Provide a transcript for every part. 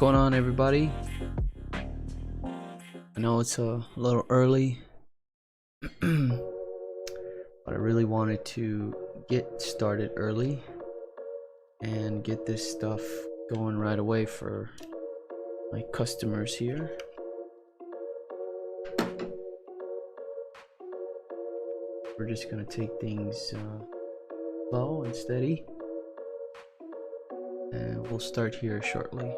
going on, everybody? I know it's a little early, but I really wanted to get started early and get this stuff going right away for my customers here. We're just gonna take things slow and steady, and we'll start here shortly.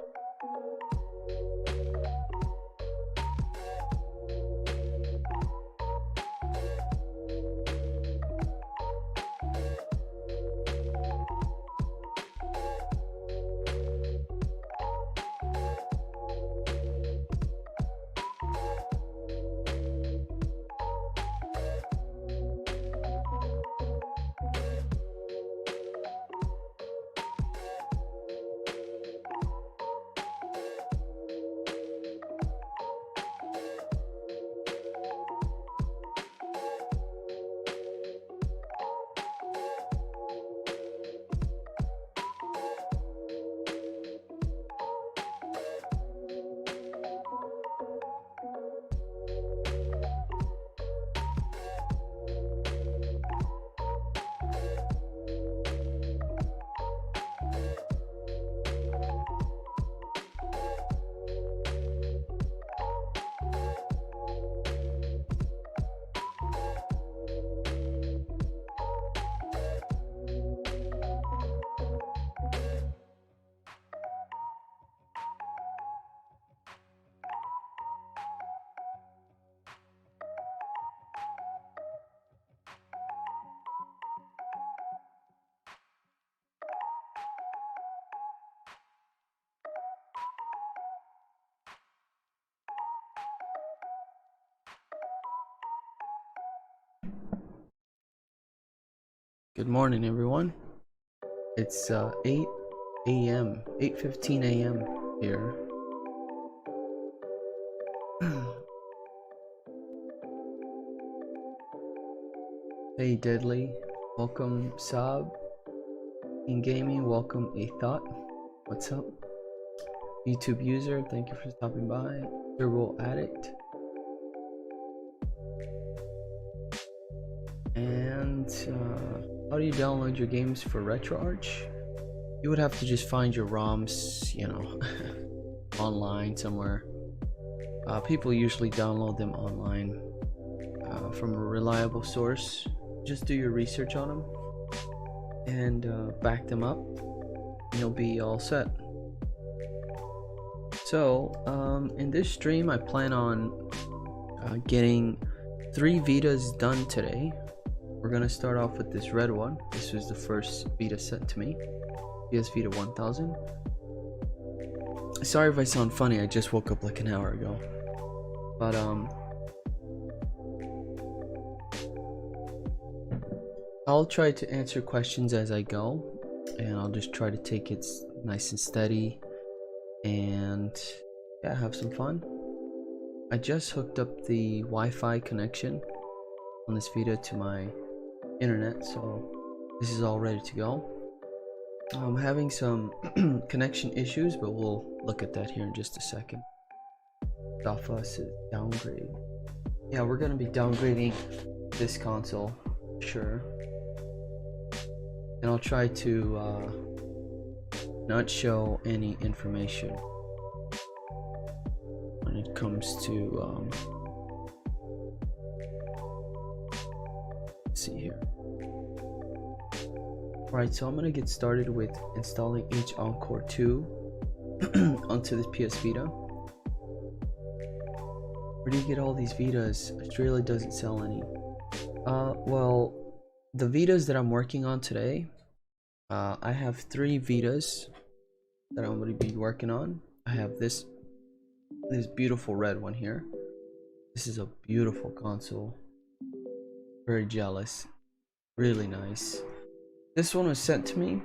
Good morning, everyone. It's 8 a.m. 8:15 a.m. here. Hey Deadly, welcome. Saab in gaming, welcome. A thought, what's up? YouTube user, thank you for stopping by. Turbo Addict. And how do you download your games for RetroArch? You would have to just find your ROMs, you know, online somewhere. People usually download them online from a reliable source. Just do your research on them and back them up, and you'll be all set. So in this stream, I plan on getting 3 Vitas done today. We're gonna start off with this red one. This was the first Vita sent to me, PS Vita 1000. Sorry if I sound funny, I just woke up like an hour ago. But I'll try to answer questions as I go, and I'll just try to take it nice and steady and yeah, have some fun. I just hooked up the Wi-Fi connection on this Vita to my internet, so this is all ready to go. I'm having some connection issues, but we'll look at that here in just a second. Dafa says downgrade. Yeah, we're gonna be downgrading this console, sure. And I'll try to not show any information when it comes to let's see here. Alright, so I'm gonna get started with installing h-encore 2 onto this PS Vita. Where do you get all these Vitas? Australia doesn't sell any. Well, the Vitas that I'm working on today, I have 3 Vitas that I'm going to be working on. I have this beautiful red one here. This is a beautiful console. Very jealous. Really nice. This one was sent to me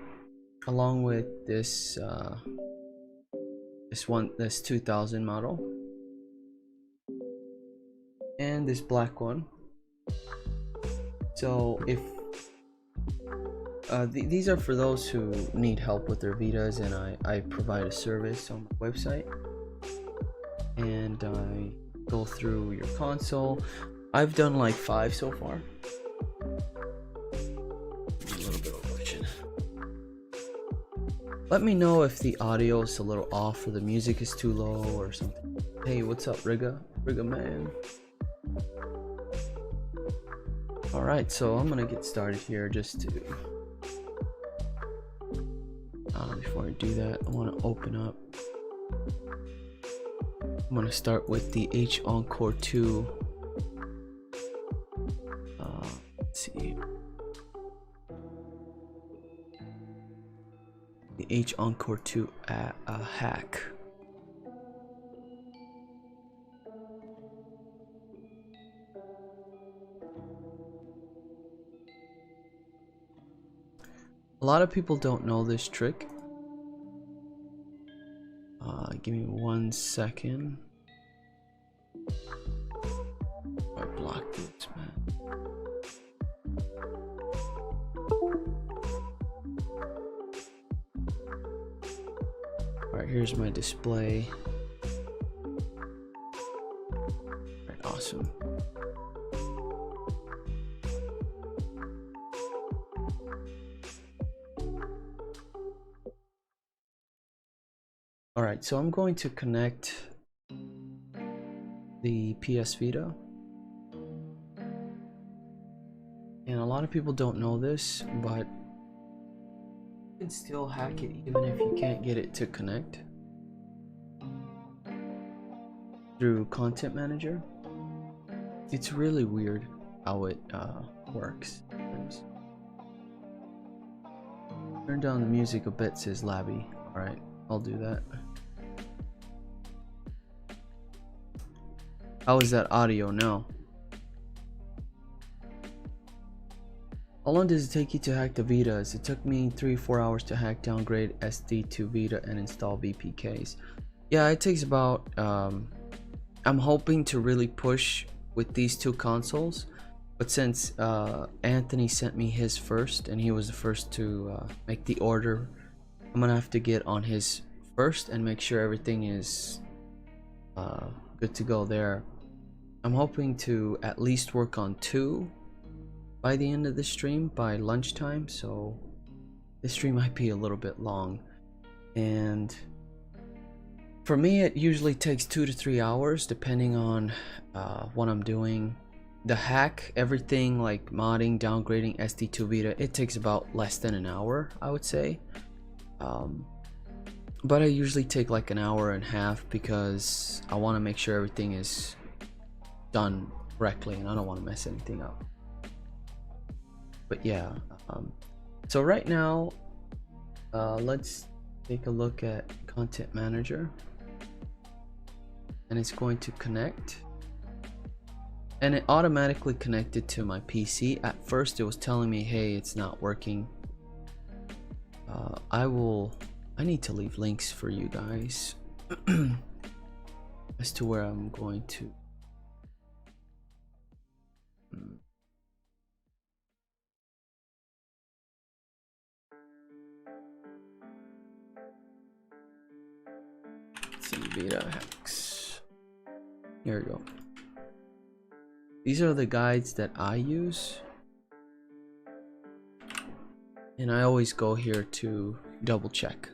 along with this this 2000 model and this black one. So if these are for those who need help with their Vitas, and I provide a service on my website, and I go through your console. I've done like 5 so far. A little bit of motion. Let me know if the audio is a little off or the music is too low or something. Hey, what's up, Riga man? Alright, so I'm gonna get started here just to before I do that, I want to open up. I'm gonna start with the h-encore 2. Let's see. The h-encore 2 hack. A lot of people don't know this trick. Give me 1 second. I blocked this, man. Alright, here's my display. Alright, awesome. Alright, so I'm going to connect the PS Vita. And a lot of people don't know this, but you can still hack it even if you can't get it to connect through Content Manager. It's really weird how it works. Turn down the music a bit, says Labby. Alright, I'll do that. How is that audio now? How long does it take you to hack the Vitas? It took me 3-4 hours to hack, downgrade SD2 Vita and install VPKs. Yeah, it takes about I'm hoping to really push with these 2 consoles, but since Anthony sent me his first and he was the first to make the order, I'm gonna have to get on his first and make sure everything is good to go there. I'm hoping to at least work on 2 by the end of the stream, by lunchtime, so this stream might be a little bit long. And for me, it usually takes 2 to 3 hours depending on what I'm doing. The hack, everything like modding, downgrading, SD2 Vita, it takes about less than an hour, I would say. But I usually take like an hour and a half because I want to make sure everything is done correctly and I don't want to mess anything up. But yeah, so right now let's take a look at Content Manager, and it's going to connect, and it automatically connected to my PC. At first it was telling me, hey, it's not working. I need to leave links for you guys as to where I'm going to Vita hacks. Here we go. These are the guides that I use, and I always go here to double check.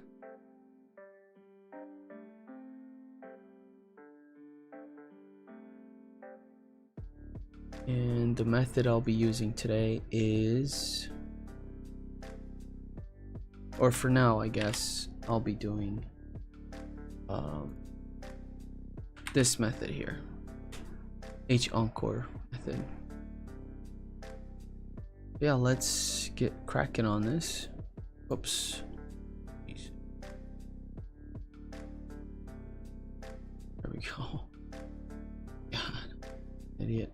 And the method I'll be using today is, or for now I guess, I'll be doing this method here, h-encore method. Yeah, let's get cracking on this. Oops. Jeez. There we go. God, idiot.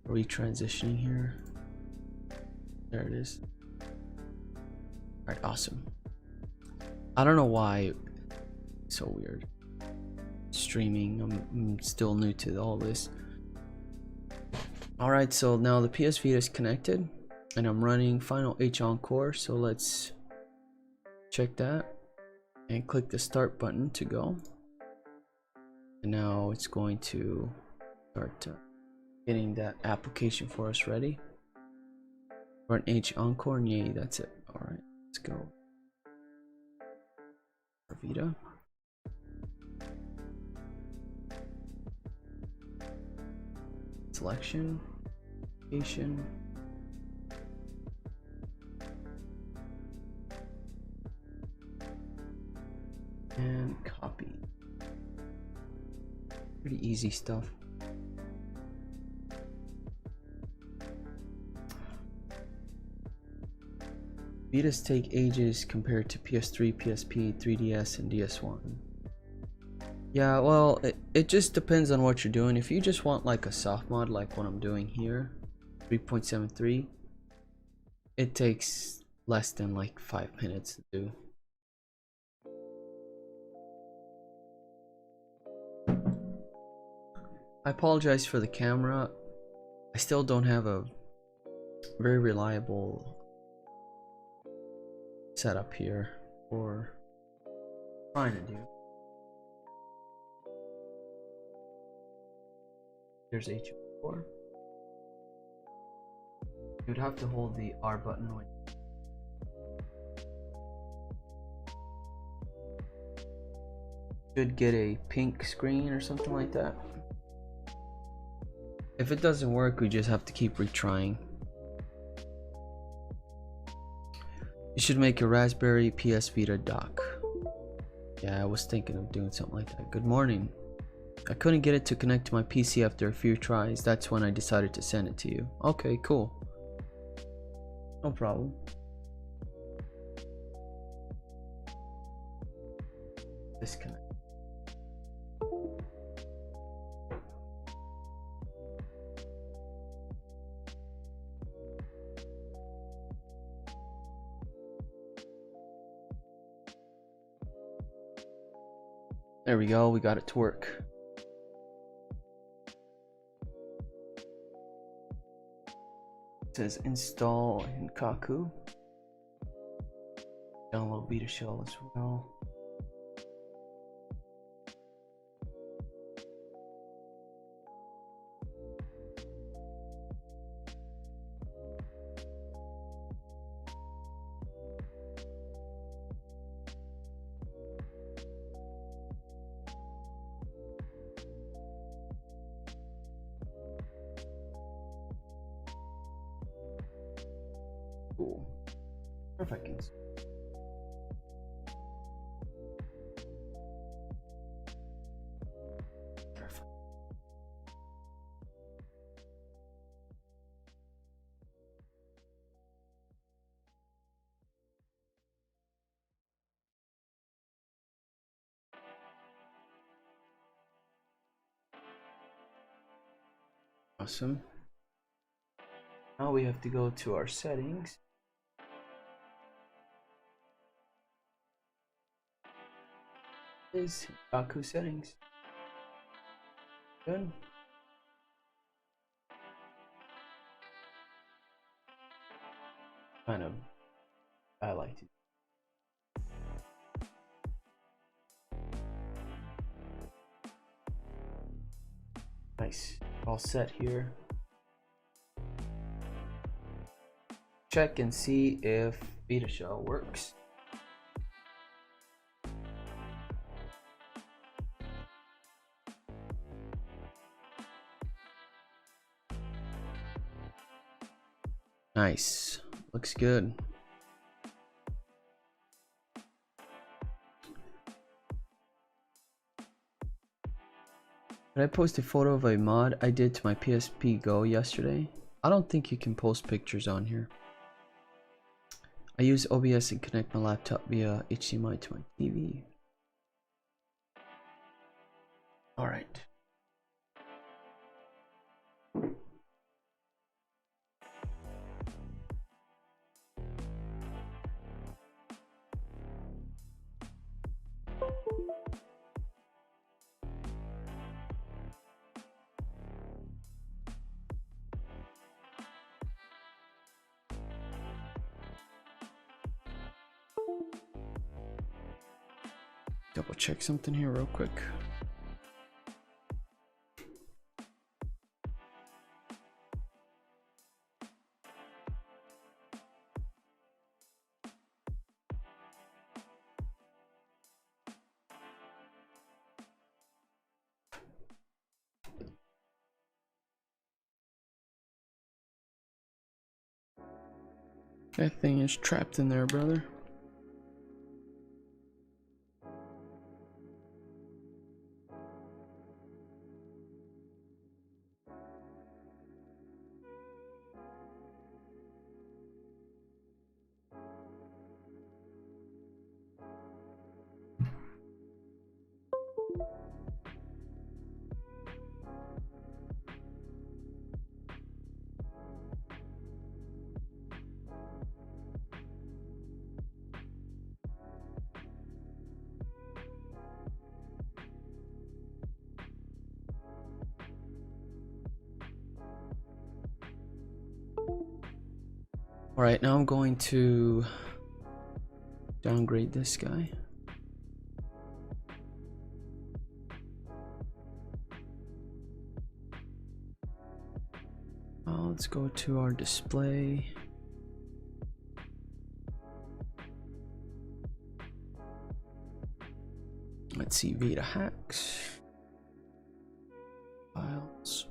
Are we transitioning here? There it is. Alright, awesome. I don't know why it's so weird streaming. I'm still new to all this. Alright, so now the PS Vita is connected. and I'm running final h-encore, so let's check that and click the start button to go. And now it's going to start getting that application for us ready for an h-encore, and yay, that's it. All right, let's go. Vita. Selection, application, and copy. Pretty easy stuff. Vitas take ages compared to PS3, PSP, 3DS, and DS1. Yeah, well, it just depends on what you're doing. If you just want like a soft mod like what I'm doing here, 3.73, it takes less than like 5 minutes to do. I apologize for the camera. I still don't have a very reliable setup here for trying to do. There's h-encore. You'd have to hold the R button when should get a pink screen or something like that. If it doesn't work, we just have to keep retrying. You should make a Raspberry PS Vita dock. Yeah, I was thinking of doing something like that. Good morning. I couldn't get it to connect to my PC after a few tries. That's when I decided to send it to you. Okay, cool. No problem. Disconnect. There we go, we got it to work. It says install Hinkaku. Download Vita shell as well. Cool. Perfect. Perfect. Awesome. Now we have to go to our settings. Is Hinkaku settings. Good. Kind of I like it. Nice. All set here. Check and see if Vita shell works. Nice. Looks good. Did I post a photo of a mod I did to my PSP Go yesterday? I don't think you can post pictures on here. I use OBS and connect my laptop via HDMI to my TV. Alright. Double check something here real quick. That thing is trapped in there, brother. Alright, now I'm going to downgrade this guy. Let's go to our display. Let's see, Vita hacks. Files.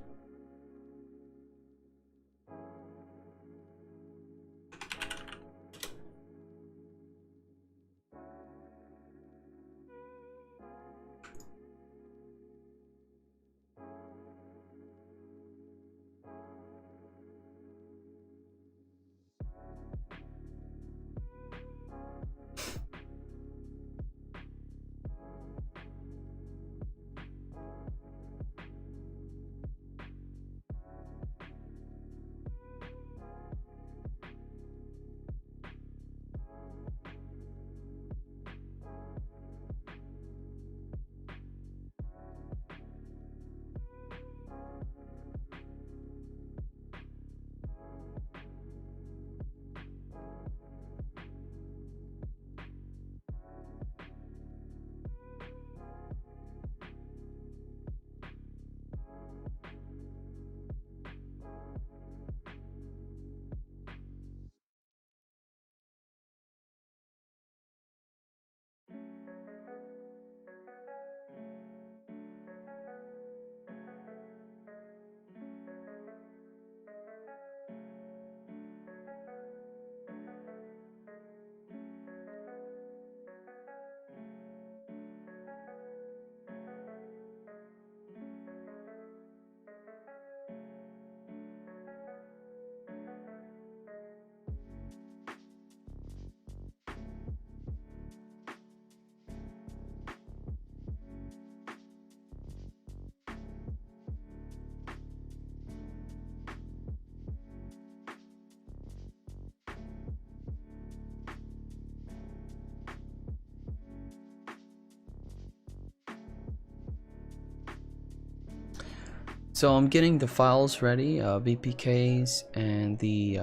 So I'm getting the files ready, VPKs and the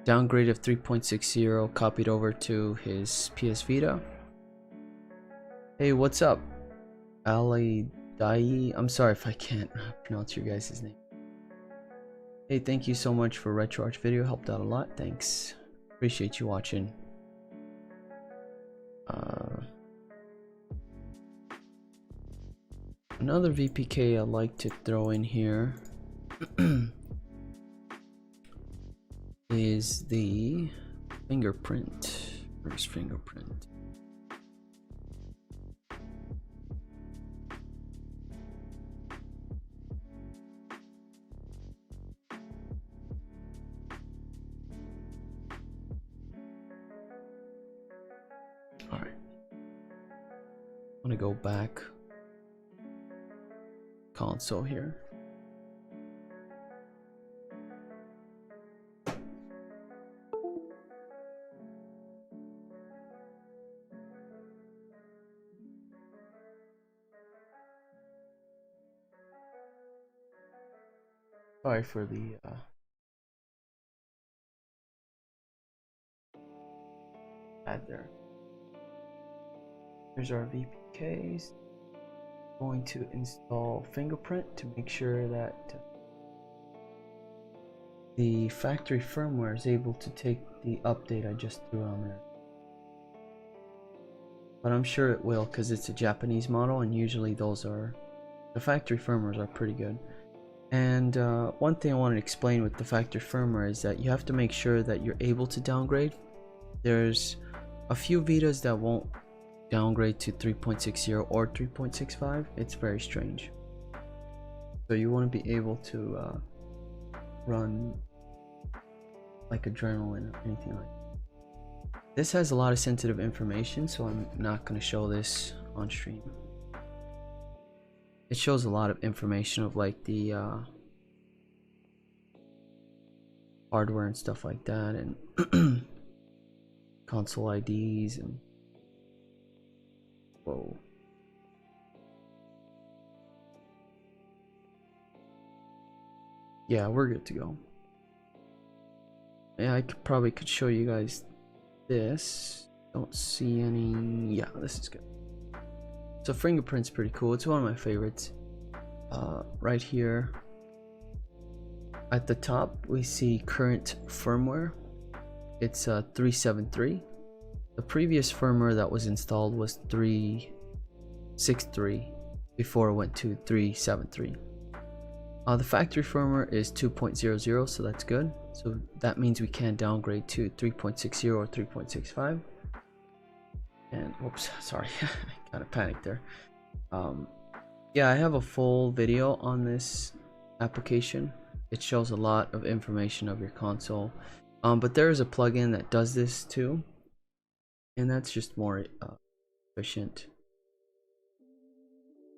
downgrade of 3.60 copied over to his PS Vita. Hey, what's up? Ali Dai. I'm sorry if I can't pronounce your guys' name. Hey, thank you so much for RetroArch video, helped out a lot. Thanks. Appreciate you watching. Another VPK I like to throw in here is the fingerprint. Where's fingerprint? All right. I'm gonna go back console here. Sorry for the bad there. Here's our VPKs. Going to install fingerprint to make sure that the factory firmware is able to take the update I just threw on there. But I'm sure it will, because it's a Japanese model, and usually the factory firmwares are pretty good. And one thing I want to explain with the factory firmware is that you have to make sure that you're able to downgrade. There's a few Vitas that won't downgrade to 3.60 or 3.65. It's very strange. So you want to be able to run like Adrenaline or anything like that. This has a lot of sensitive information, so I'm not going to show this on stream. It shows a lot of information of like the hardware and stuff like that, and console IDs and whoa. Yeah, we're good to go. Yeah, I probably could show you guys this. Don't see any. Yeah, this is good. So fingerprint's pretty cool. It's one of my favorites. Right here at the top we see current firmware. It's 373. The previous firmware that was installed was 363 before it went to 373. The factory firmware is 2.00, so that's good. So that means we can downgrade to 3.60 or 3.65. And whoops, sorry, I kind of panicked there. Yeah, I have a full video on this application. It shows a lot of information of your console, but there is a plugin that does this too, and that's just more efficient.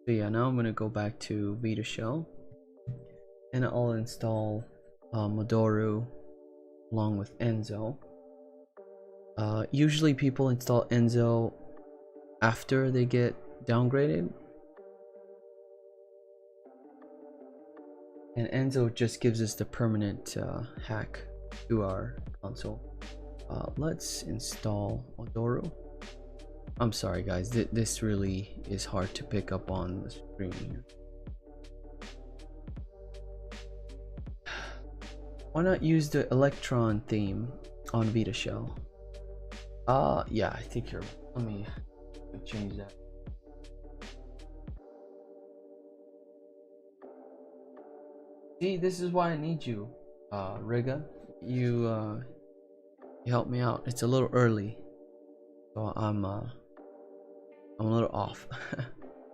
So yeah, now I'm gonna go back to Vita Shell, and I'll install Modoru along with Enzo. Usually people install Enzo after they get downgraded, and Enzo just gives us the permanent hack to our console. Let's install Modoru. I'm sorry guys, this really is hard to pick up on the screen here. Why not use the Electron theme on Vita Shell? Yeah, I think you're. Let me change that. See, this is why I need you, Riga. You help me out. It's a little early, so I'm a little off.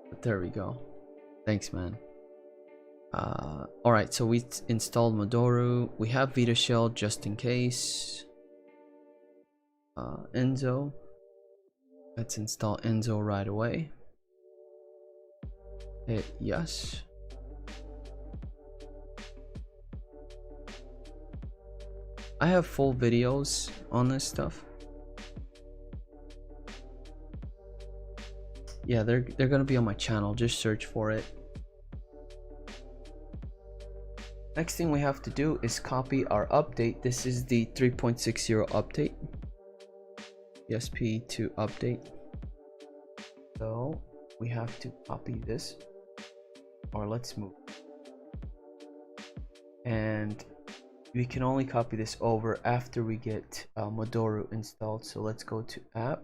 But there we go. Thanks, man. Alright, so we installed Modoru. We have Vita Shell just in case. Enzo. Let's install Enzo right away. Hit yes. I have full videos on this stuff. Yeah, they're gonna be on my channel. Just search for it. Next thing we have to do is copy our update. This is the 3.60 update. ESP to update. So we have to copy this, or let's move. And we can only copy this over after we get Modoru installed. So let's go to app.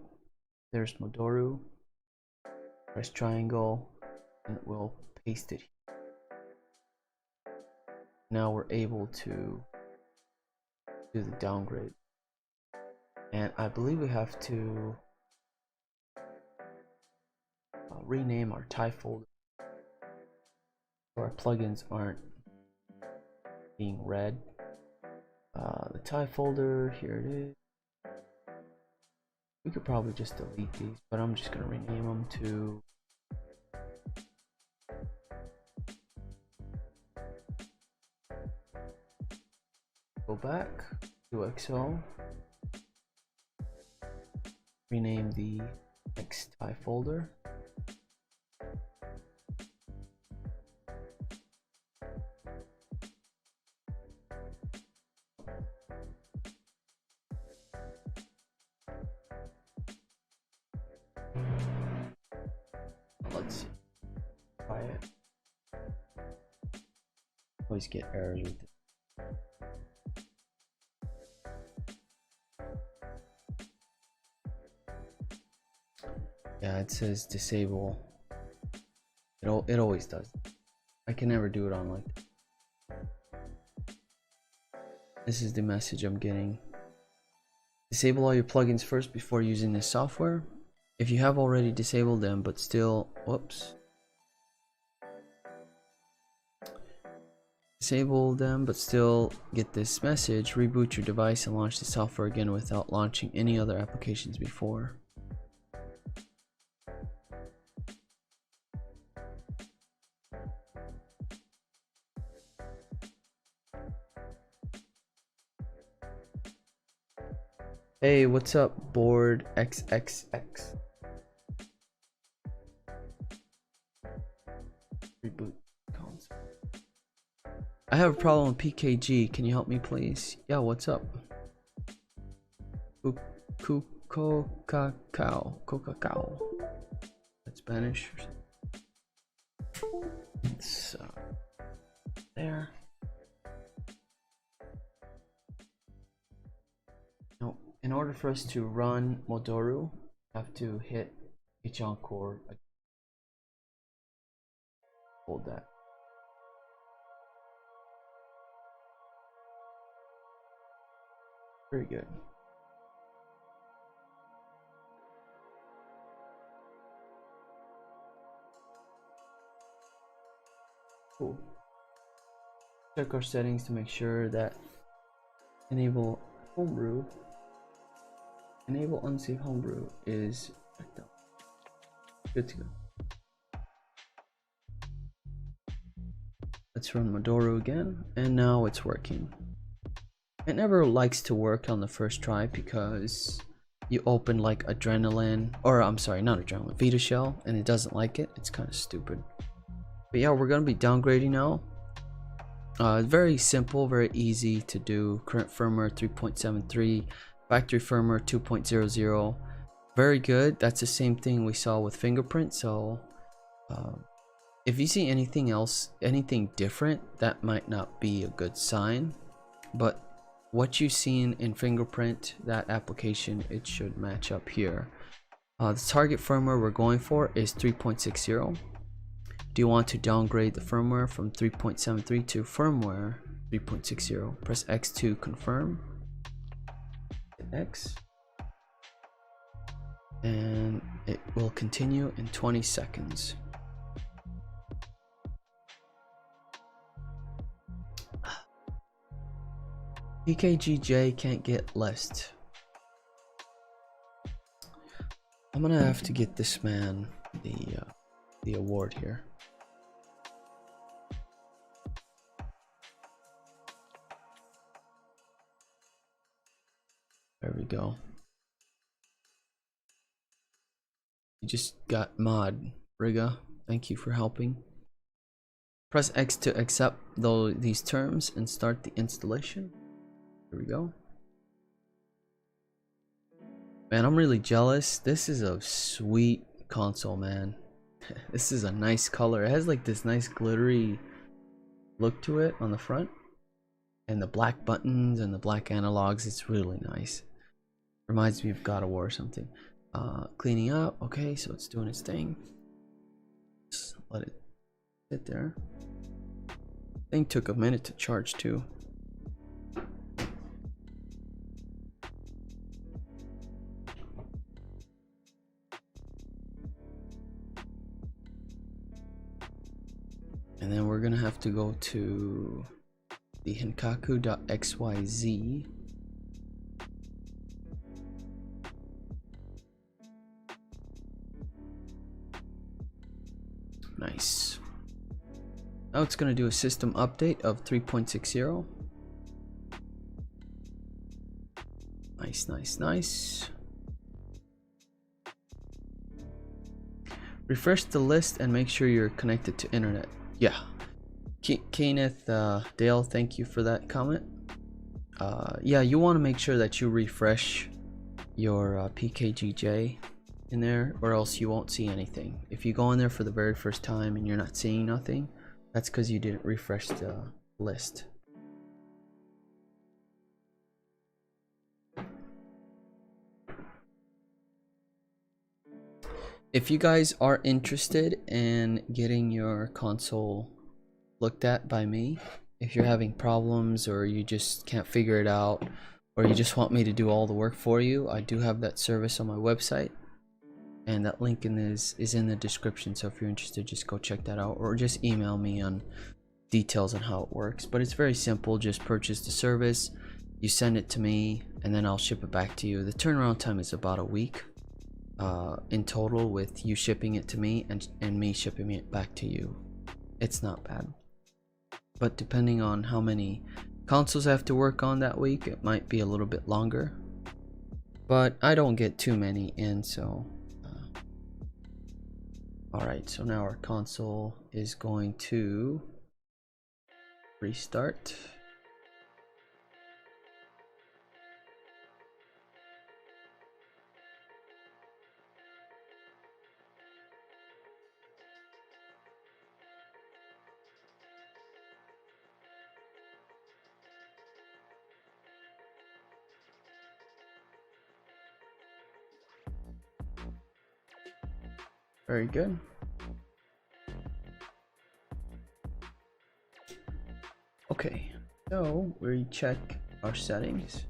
There's Modoru. Press triangle, and we'll paste it. Now we're able to do the downgrade. And I believe we have to rename our TIE folder so our plugins aren't being read. The TIE folder, here it is. We could probably just delete these, but I'm just going to rename them to go back to XO, rename the next TIE folder. it. Always get errors with it. Yeah, it says disable. It always does. I can never do it on like this. This is the message I'm getting. Disable all your plugins first before using this software. If you have already disabled them but still, whoops. Disable them but still get this message, reboot your device and launch the software again without launching any other applications before. Hey, what's up, Board XXX? Reboot console. I have a problem with PKG. Can you help me, please? Yeah, what's up? Coca-Cow. That's Spanish. It's there. No, in order for us to run Modoru, I have to hit h-encore. Hold that. Very good. Cool. Check our settings to make sure that enable homebrew, enable unsafe homebrew is checked out. Good to go. Let's run Modoru again, and now it's working. It never likes to work on the first try because you open like Adrenaline, or I'm sorry, not Adrenaline, Vita Shell, and it doesn't like it. It's kind of stupid. But yeah, we're gonna be downgrading now. Very simple, very easy to do. Current firmware 3.73, factory firmware 2.00. Very good. That's the same thing we saw with fingerprint. So if you see anything else, anything different, that might not be a good sign. But what you've seen in fingerprint, that application, it should match up here. The target firmware we're going for is 3.60. Do you want to downgrade the firmware from 3.73 to firmware 3.60? Press X to confirm. Hit X. And it will continue in 20 seconds. PKGJ can't get list. I'm gonna have to get this man the award here. There we go. You just got mod, Riga. Thank you for helping. Press X to accept these terms and start the installation. Here we go. Man, I'm really jealous. This is a sweet console, man. This is a nice color. It has like this nice glittery look to it on the front. And the black buttons and the black analogs. It's really nice. Reminds me of God of War or something. Cleaning up. Okay, so it's doing its thing. Just let it sit there. Thing took a minute to charge too. And then we're gonna have to go to the Hinkaku.xyz. Nice. Now it's gonna do a system update of 3.60. Nice, nice, nice. Refresh the list and make sure you're connected to internet. Yeah. Kenneth Dale, thank you for that comment. Yeah, you want to make sure that you refresh your PKGJ in there, or else you won't see anything. If you go in there for the very first time and you're not seeing nothing, that's because you didn't refresh the list. If you guys are interested in getting your console looked at by me, if you're having problems or you just can't figure it out, or you just want me to do all the work for you, I do have that service on my website, and that link is in the description. So if you're interested, just go check that out, or just email me on details on how it works. But it's very simple. Just purchase the service, you send it to me, and then I'll ship it back to you. The turnaround time is about a week in total, with you shipping it to me and me shipping it back to you. It's not bad, but depending on how many consoles I have to work on that week, it might be a little bit longer, but I don't get too many in. So alright, so now our console is going to restart. Very good. Okay, so we check our settings,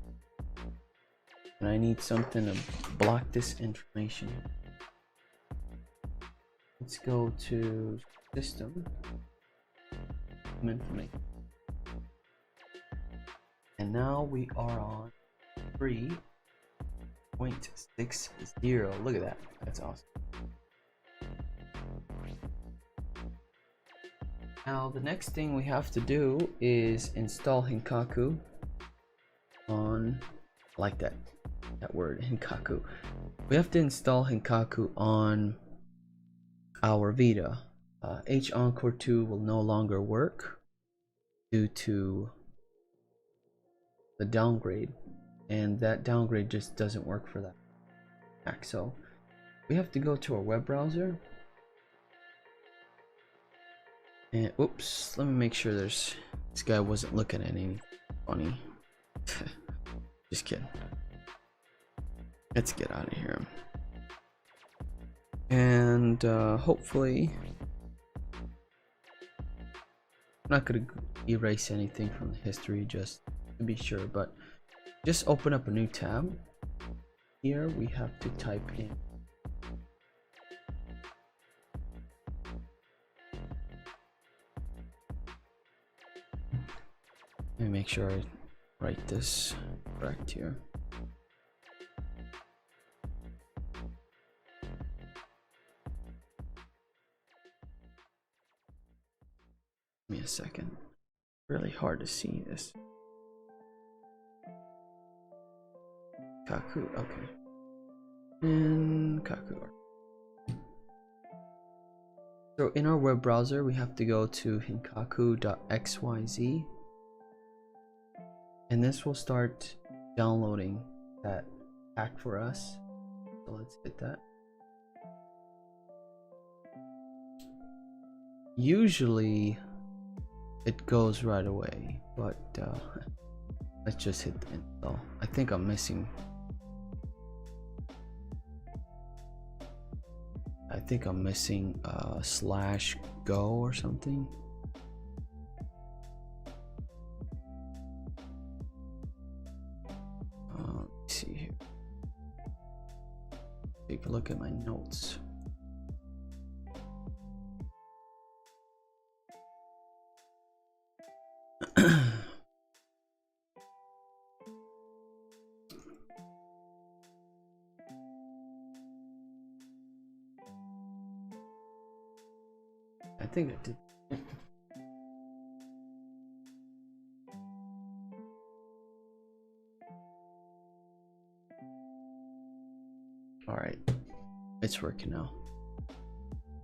and I need something to block this information. Let's go to system, information, and now we are on 3.60. Look at that, that's awesome. Now the next thing we have to do is install Hinkaku on, like that word, Hinkaku. We have to install Hinkaku on our Vita. h-encore 2 will no longer work due to the downgrade, and that downgrade just doesn't work for that Mac. So we have to go to our web browser. And oops, let me make sure this guy wasn't looking at anything funny. Just kidding. Let's get out of here. And hopefully, I'm not gonna erase anything from the history just to be sure, but just open up a new tab. Here we have to type in let me make sure I write this correct here. Give me a second. Really hard to see this. Kaku, okay. And Kaku. So in our web browser, we have to go to hinkaku.xyz. And this will start downloading that pack for us. So let's hit that. Usually it goes right away, but let's just hit the install. I think I'm missing. /go or something. Let's see here. Take a look at my notes. I think I did. All right, it's working now.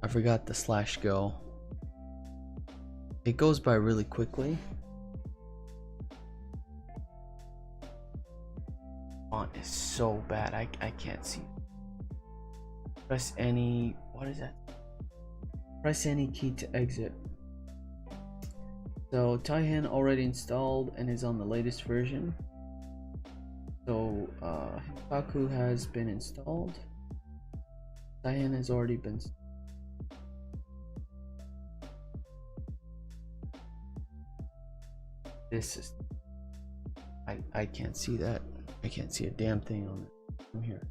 I forgot the /go. It goes by really quickly. Font is so bad, I can't see. Press any, what is that? Press any key to exit. So Taihan already installed and is on the latest version. So Hinkaku has been installed. Taihan has already been. This is, I can't see that. I can't see a damn thing on it from here.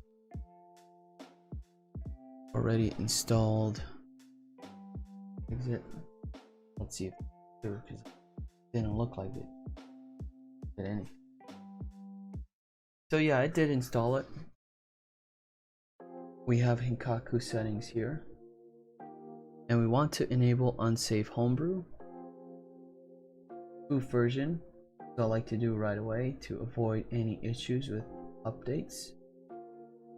Already installed. Exit. Let's see if because it didn't look like it did anything. So yeah, I did install it. We have Hinkaku settings here, and we want to enable unsafe homebrew spoof version. So I like to do right away to avoid any issues with updates.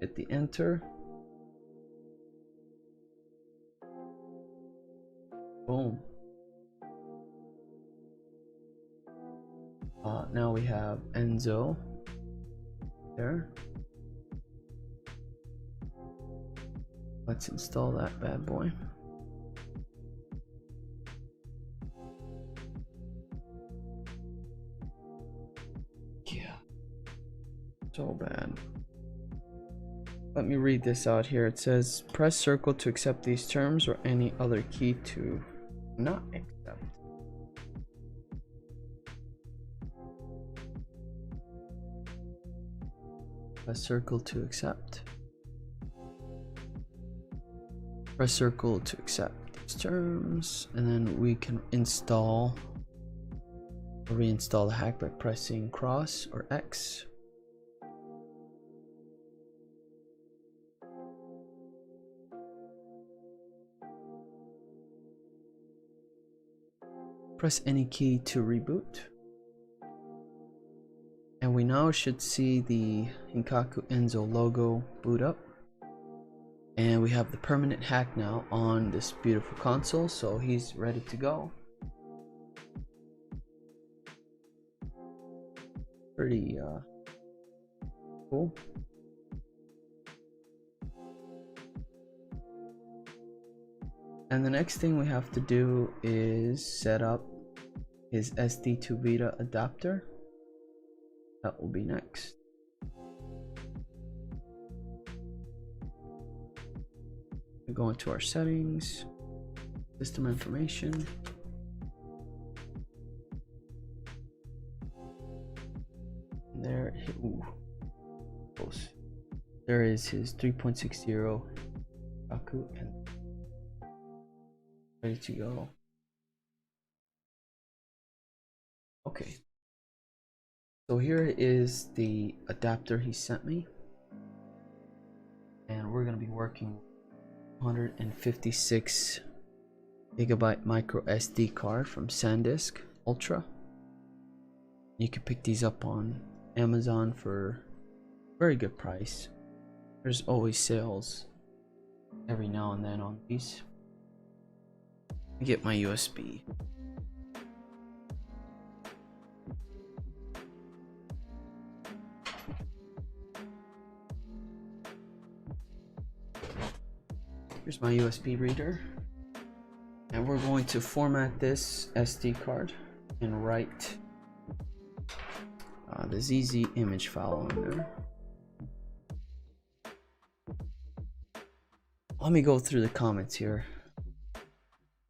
Hit the enter. Boom. Now we have Enzo there. Let's install that bad boy. Yeah, so bad. Let me read this out here. It says press circle to accept these terms or any other key to not accept. Press circle to accept. Press circle to accept these terms, and then we can install or reinstall the hack by pressing cross or X. Press any key to reboot. And we now should see the Hinkaku Enzo logo boot up. And we have the permanent hack now on this beautiful console, so he's ready to go. Pretty cool. And the next thing we have to do is set up his SD2 Vita adapter. That will be next. We go into our settings, system information. And there, ooh, close. There is his 3.60 Hinkaku and ready to go. Okay. So here is the adapter he sent me, and we're going to be working 156 gigabyte micro SD card from SanDisk Ultra. You can pick these up on Amazon for a very good price. There's always sales every now and then on these. Let me get my USB. Here's my USB reader, and we're going to format this SD card and write the ZZ image file on there. Let me go through the comments here.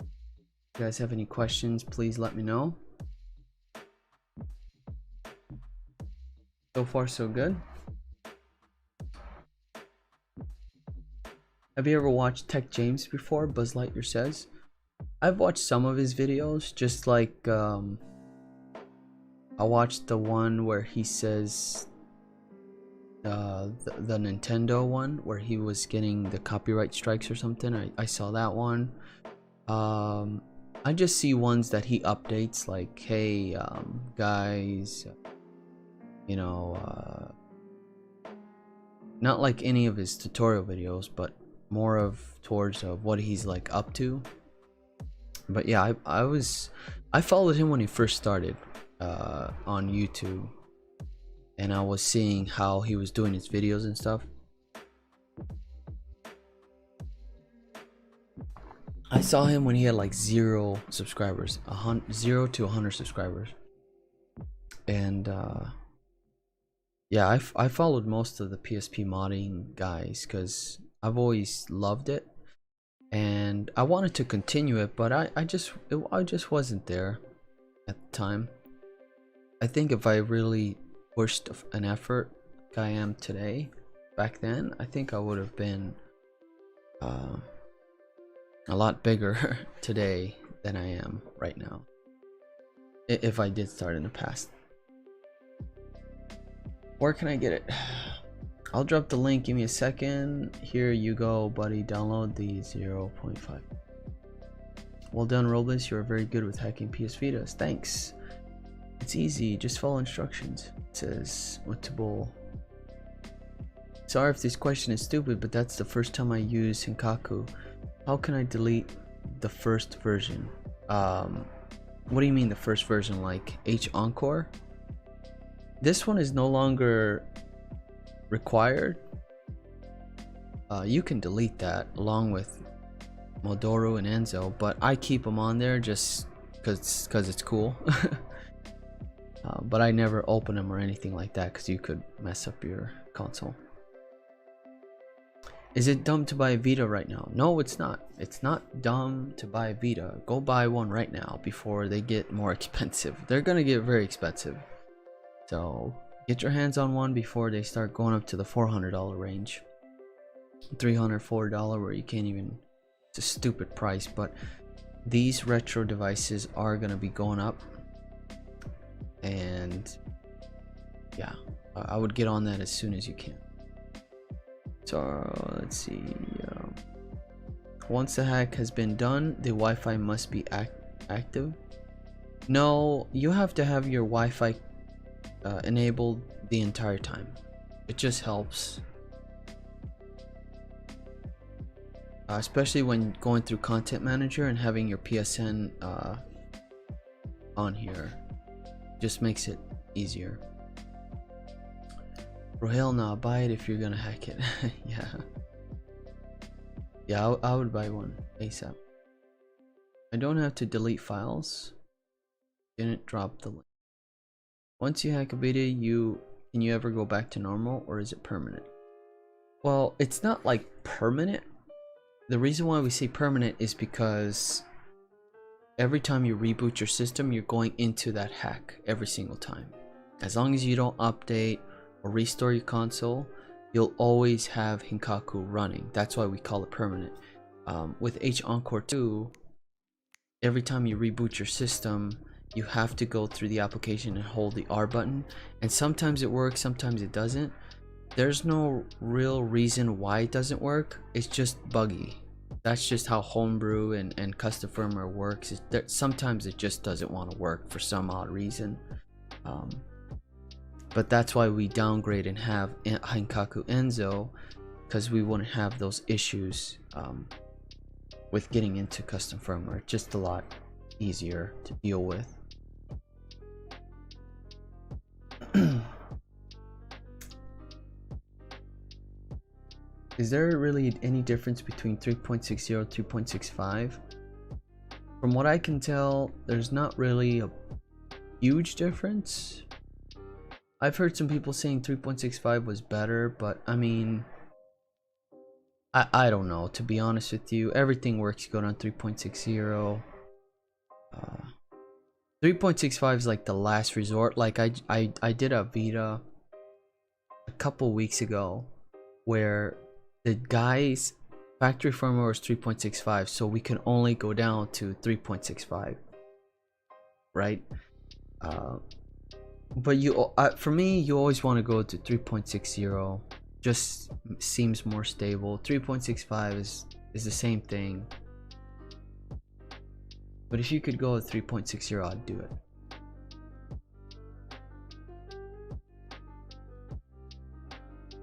If you guys have any questions, please let me know. So far so good. Have you ever watched Tech James before? Buzz Lightyear says. I've watched some of his videos, just like I watched the one where he says the Nintendo one where he was getting the copyright strikes or something. I saw that one. I just see ones that he updates, like, hey guys, you know, not like any of his tutorial videos, but more of towards what he's like up to. But yeah, I followed him when he first started on YouTube, and I was seeing how he was doing his videos and stuff. I saw him when he had like 0 subscribers, 0 to 100 subscribers, and yeah, I followed most of the PSP modding guys because I've always loved it, and I wanted to continue it, but I just wasn't there at the time. I think if I really pushed an effort like I am today, back then, I think I would have been a lot bigger today than I am right now, if I did start in the past. Where can I get it? I'll drop the link, give me a second. Here you go, buddy. Download the 0.5. Well done, Robles. You're very good with hacking PS Vitas. Thanks. It's easy, just follow instructions. It says multiple. Sorry if this question is stupid, but that's the first time I use Hinkaku. How can I delete the first version? What do you mean the first version? Like h-encore? This one is no longer required. You can delete that along with Modoru and Enzo, but I keep them on there just because it's cool. But I never open them or anything like that because you could mess up your console. Is it dumb to buy a Vita right now? No, it's not. It's not dumb to buy a Vita. Go buy one right now before they get more expensive. They're gonna get very expensive. So get your hands on one before they start going up to the $400 range. $300, $400 where you can't even, it's a stupid price, but these retro devices are gonna be going up, and yeah, I would get on that as soon as you can. So let's see, once the hack has been done, the Wi-Fi must be active. No, you have to have your Wi-Fi enabled the entire time. It just helps, especially when going through Content Manager and having your PSN on here. Just makes it easier. Bro, hell nah, buy it if you're gonna hack it. Yeah, I would buy one ASAP. I don't have to delete files. Didn't drop the link. Once you hack a Vita, can you ever go back to normal, or is it permanent? Well, it's not like permanent. The reason why we say permanent is because every time you reboot your system, you're going into that hack every single time. As long as you don't update or restore your console, you'll always have Hinkaku running. That's why we call it permanent. With h-encore 2, every time you reboot your system, you have to go through the application and hold the R button, and sometimes it works, sometimes it doesn't. There's no real reason why it doesn't work. It's just buggy. That's just how homebrew and custom firmware works. Sometimes it just doesn't want to work for some odd reason. But that's why we downgrade and have Hinkaku Enzo, because we wouldn't have those issues with getting into custom firmware. Just a lot easier to deal with. Is there really any difference between 3.60 and 3.65? From what I can tell, there's not really a huge difference. I've heard some people saying 3.65 was better, but I mean, I don't know, to be honest with you. Everything works good on 3.60. 3.65 is like the last resort. Like I did a Vita a couple weeks ago where the guy's factory firmware was 3.65, so we can only go down to 3.65, right? But for me, you always want to go to 3.60. Just seems more stable. 3.65 is the same thing, but if you could go with 3.60, I'd do it.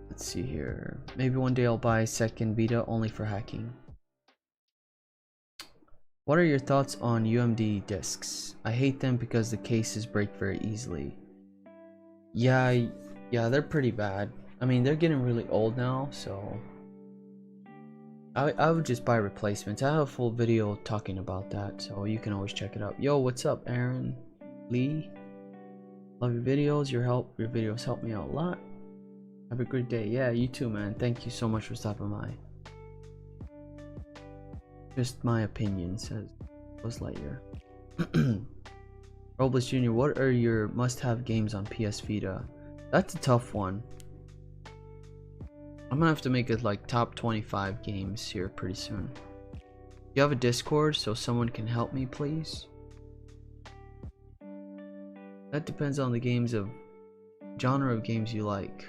Let's see here. Maybe one day I'll buy a second Vita only for hacking. What are your thoughts on UMD discs? I hate them because the cases break very easily. Yeah, they're pretty bad. I mean, they're getting really old now, so I would just buy replacements. I have a full video talking about that, so you can always check it out. Yo, what's up, Aaron Lee? Love your videos. Your videos help me out a lot. Have a great day. Yeah, you too, man. Thank you so much for stopping by. Just my opinion, says Buzz Lightyear. Robles Jr., what are your must-have games on PS Vita? That's a tough one. I'm gonna have to make it like top 25 games here pretty soon. You have a Discord so someone can help me, please? That depends on the genre of games you like.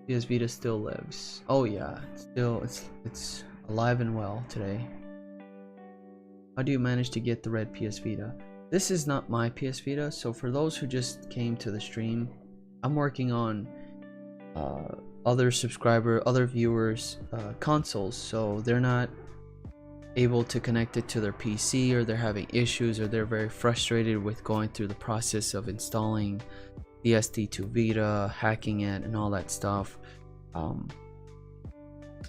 PS Vita still lives. Oh yeah, it's alive and well today. How do you manage to get the red PS Vita? This is not my PS Vita, so for those who just came to the stream, I'm working on other viewers consoles, so they're not able to connect it to their PC, or they're having issues, or they're very frustrated with going through the process of installing the SD2 Vita, hacking it, and all that stuff.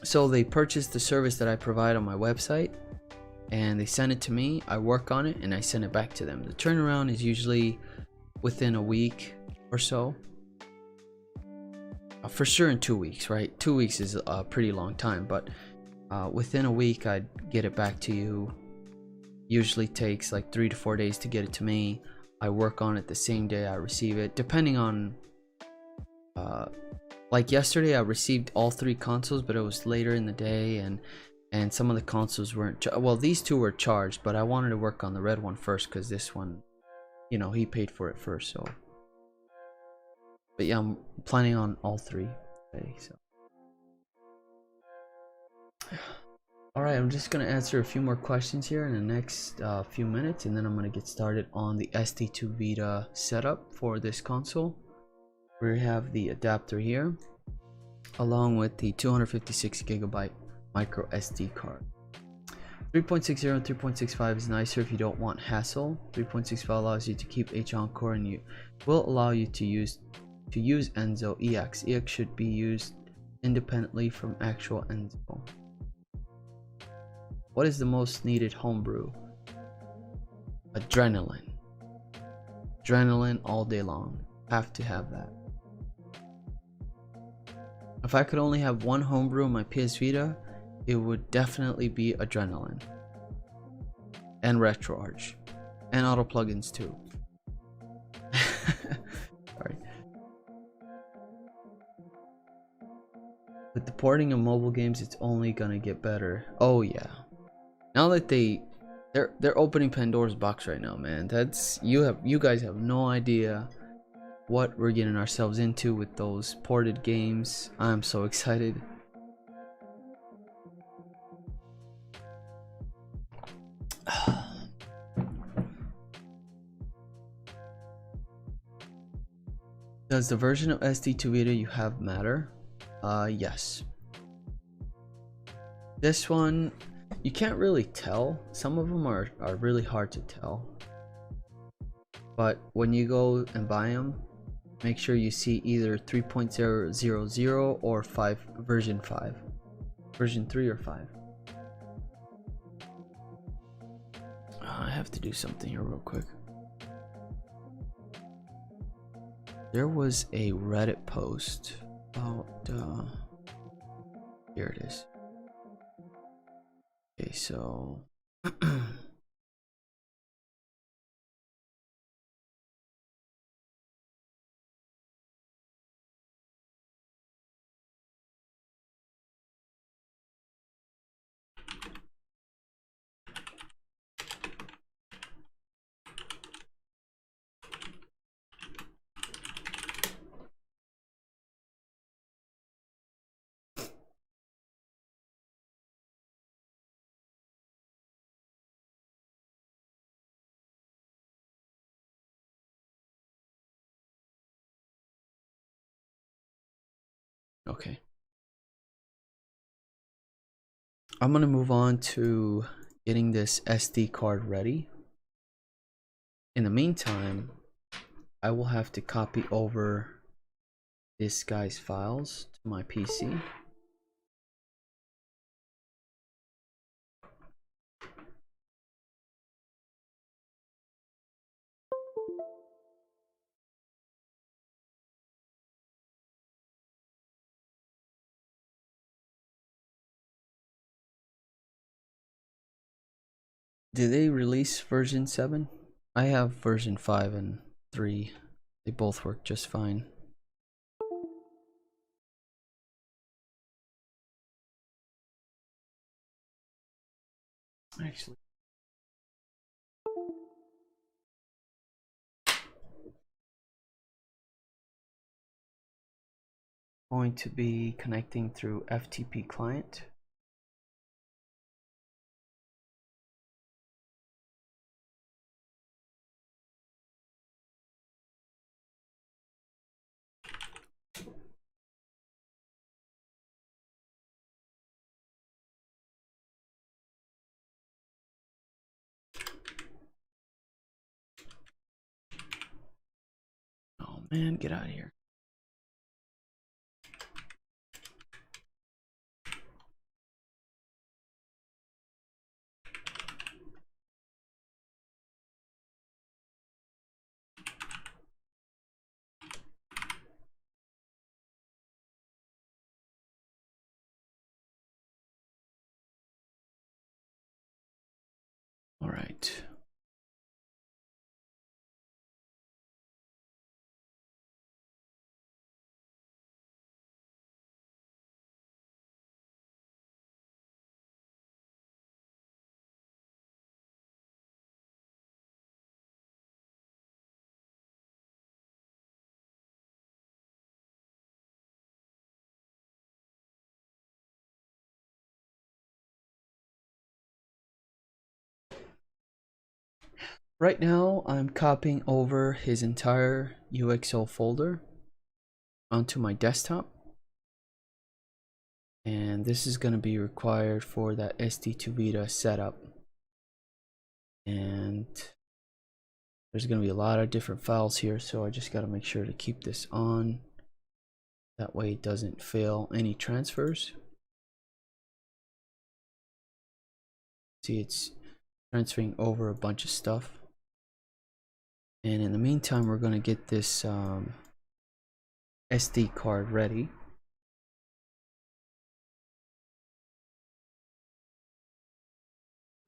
So they purchased the service that I provide on my website, and they send it to me. I work on it and I send it back to them. The turnaround is usually within a week or so. For sure in 2 weeks, right? 2 weeks is a pretty long time, but within a week I'd get it back to you. Usually takes like 3 to 4 days to get it to me. I work on it the same day I receive it, depending on like yesterday I received all 3 consoles, but it was later in the day, and some of the consoles weren't well, these 2 were charged, but I wanted to work on the red one first because this one, you know, he paid for it first. So but yeah, I'm planning on all 3 today, so. Alright, I'm just gonna answer a few more questions here in the next few minutes, and then I'm gonna get started on the SD2 Vita setup for this console. We have the adapter here, along with the 256GB micro SD card. 3.60 and 3.65 is nicer if you don't want hassle. 3.65 allows you to keep h-encore, and you will allow you to use Enzo EX. EX should be used independently from actual Enzo. What is the most needed homebrew? Adrenaline. Adrenaline all day long. Have to have that. If I could only have one homebrew on my PS Vita, it would definitely be Adrenaline. And RetroArch. And auto plugins too. Sorry. With the porting of mobile games, it's only gonna get better. Oh yeah. Now that they're opening Pandora's box right now, man. That's you guys have no idea what we're getting ourselves into with those ported games. I'm so excited. Does the version of SD2 Vita you have matter? Yes. This one, you can't really tell. Some of them are really hard to tell. But when you go and buy them, make sure you see either 3.000 or version 5. Version 3 or 5. I have to do something here real quick. There was a Reddit post about here it is. Okay, so okay. I'm gonna move on to getting this SD card ready. In the meantime, I will have to copy over this guy's files to my PC. Did they release version 7? I have version 5 and 3. They both work just fine. Actually, going to be connecting through FTP client. Oh man, get out of here. All right. Right now, I'm copying over his entire UXO folder onto my desktop. And this is going to be required for that SD2 Vita setup. And there's going to be a lot of different files here, so I just got to make sure to keep this on. That way it doesn't fail any transfers. See, it's transferring over a bunch of stuff. And in the meantime, we're going to get this SD card ready.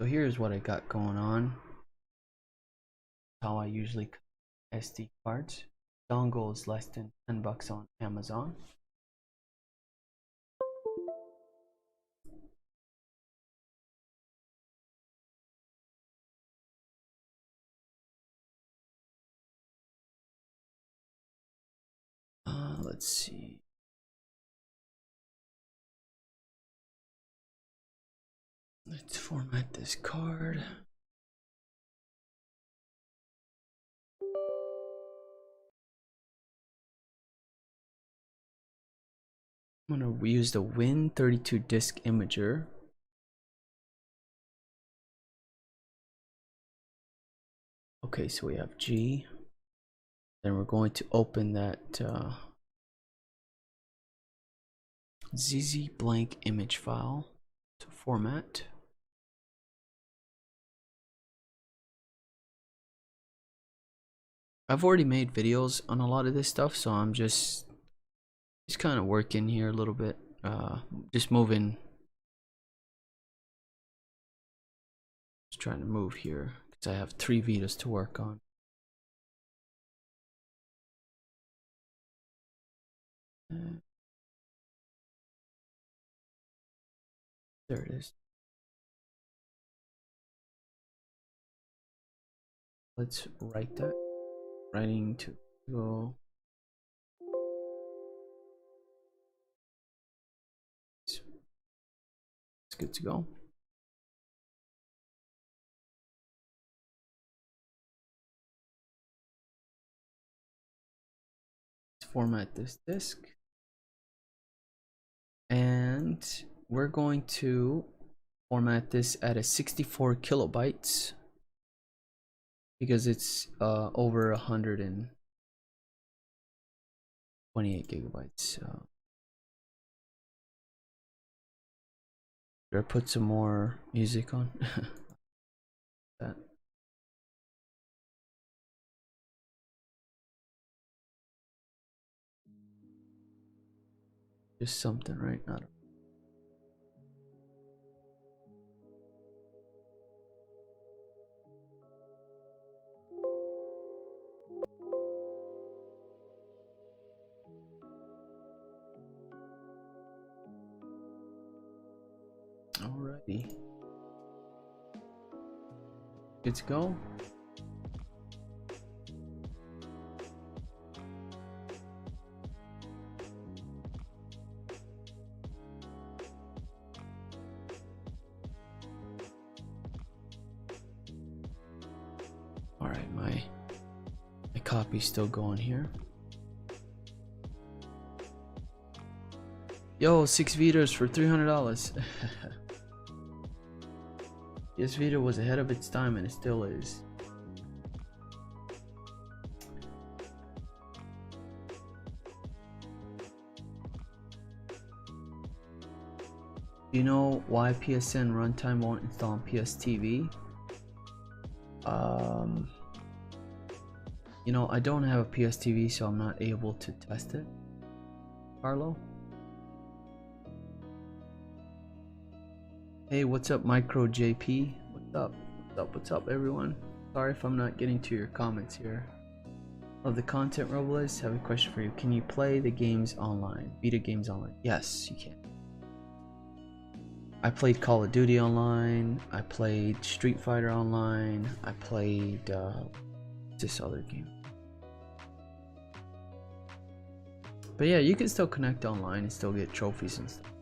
So here's what I got going on. How I usually SD cards. Dongle is less than 10 bucks on Amazon. Let's see. Let's format this card. I'm gonna use the Win32 disk imager. Okay, so we have G. Then we're going to open that ZZ blank image file to format. I've already made videos on a lot of this stuff, so I'm just kind of working here a little bit, just moving, just trying to move here because I have 3 Vitas to work on. There it is. Let's write that. Writing to go. It's good to go. Let's format this disk. And we're going to format this at a 64 kilobytes because it's over 128 gigabytes. Should I put some more music on? That. Just something, right? I don't. Alrighty. Good to go. Alright, my copy's still going here. Yo, 6 Vitas for $300. Yes, Vita was ahead of its time and it still is. Do you know why PSN runtime won't install on PS TV? You know, I don't have a PS TV, so I'm not able to test it. Carlo? Hey, what's up, Micro JP? What's up? What's up? What's up, everyone? Sorry if I'm not getting to your comments here. Love the content, Robles. Have a question for you. Can you play the games online? Vita games online? Yes, you can. I played Call of Duty online. I played Street Fighter online. I played this other game. But yeah, you can still connect online and still get trophies and stuff.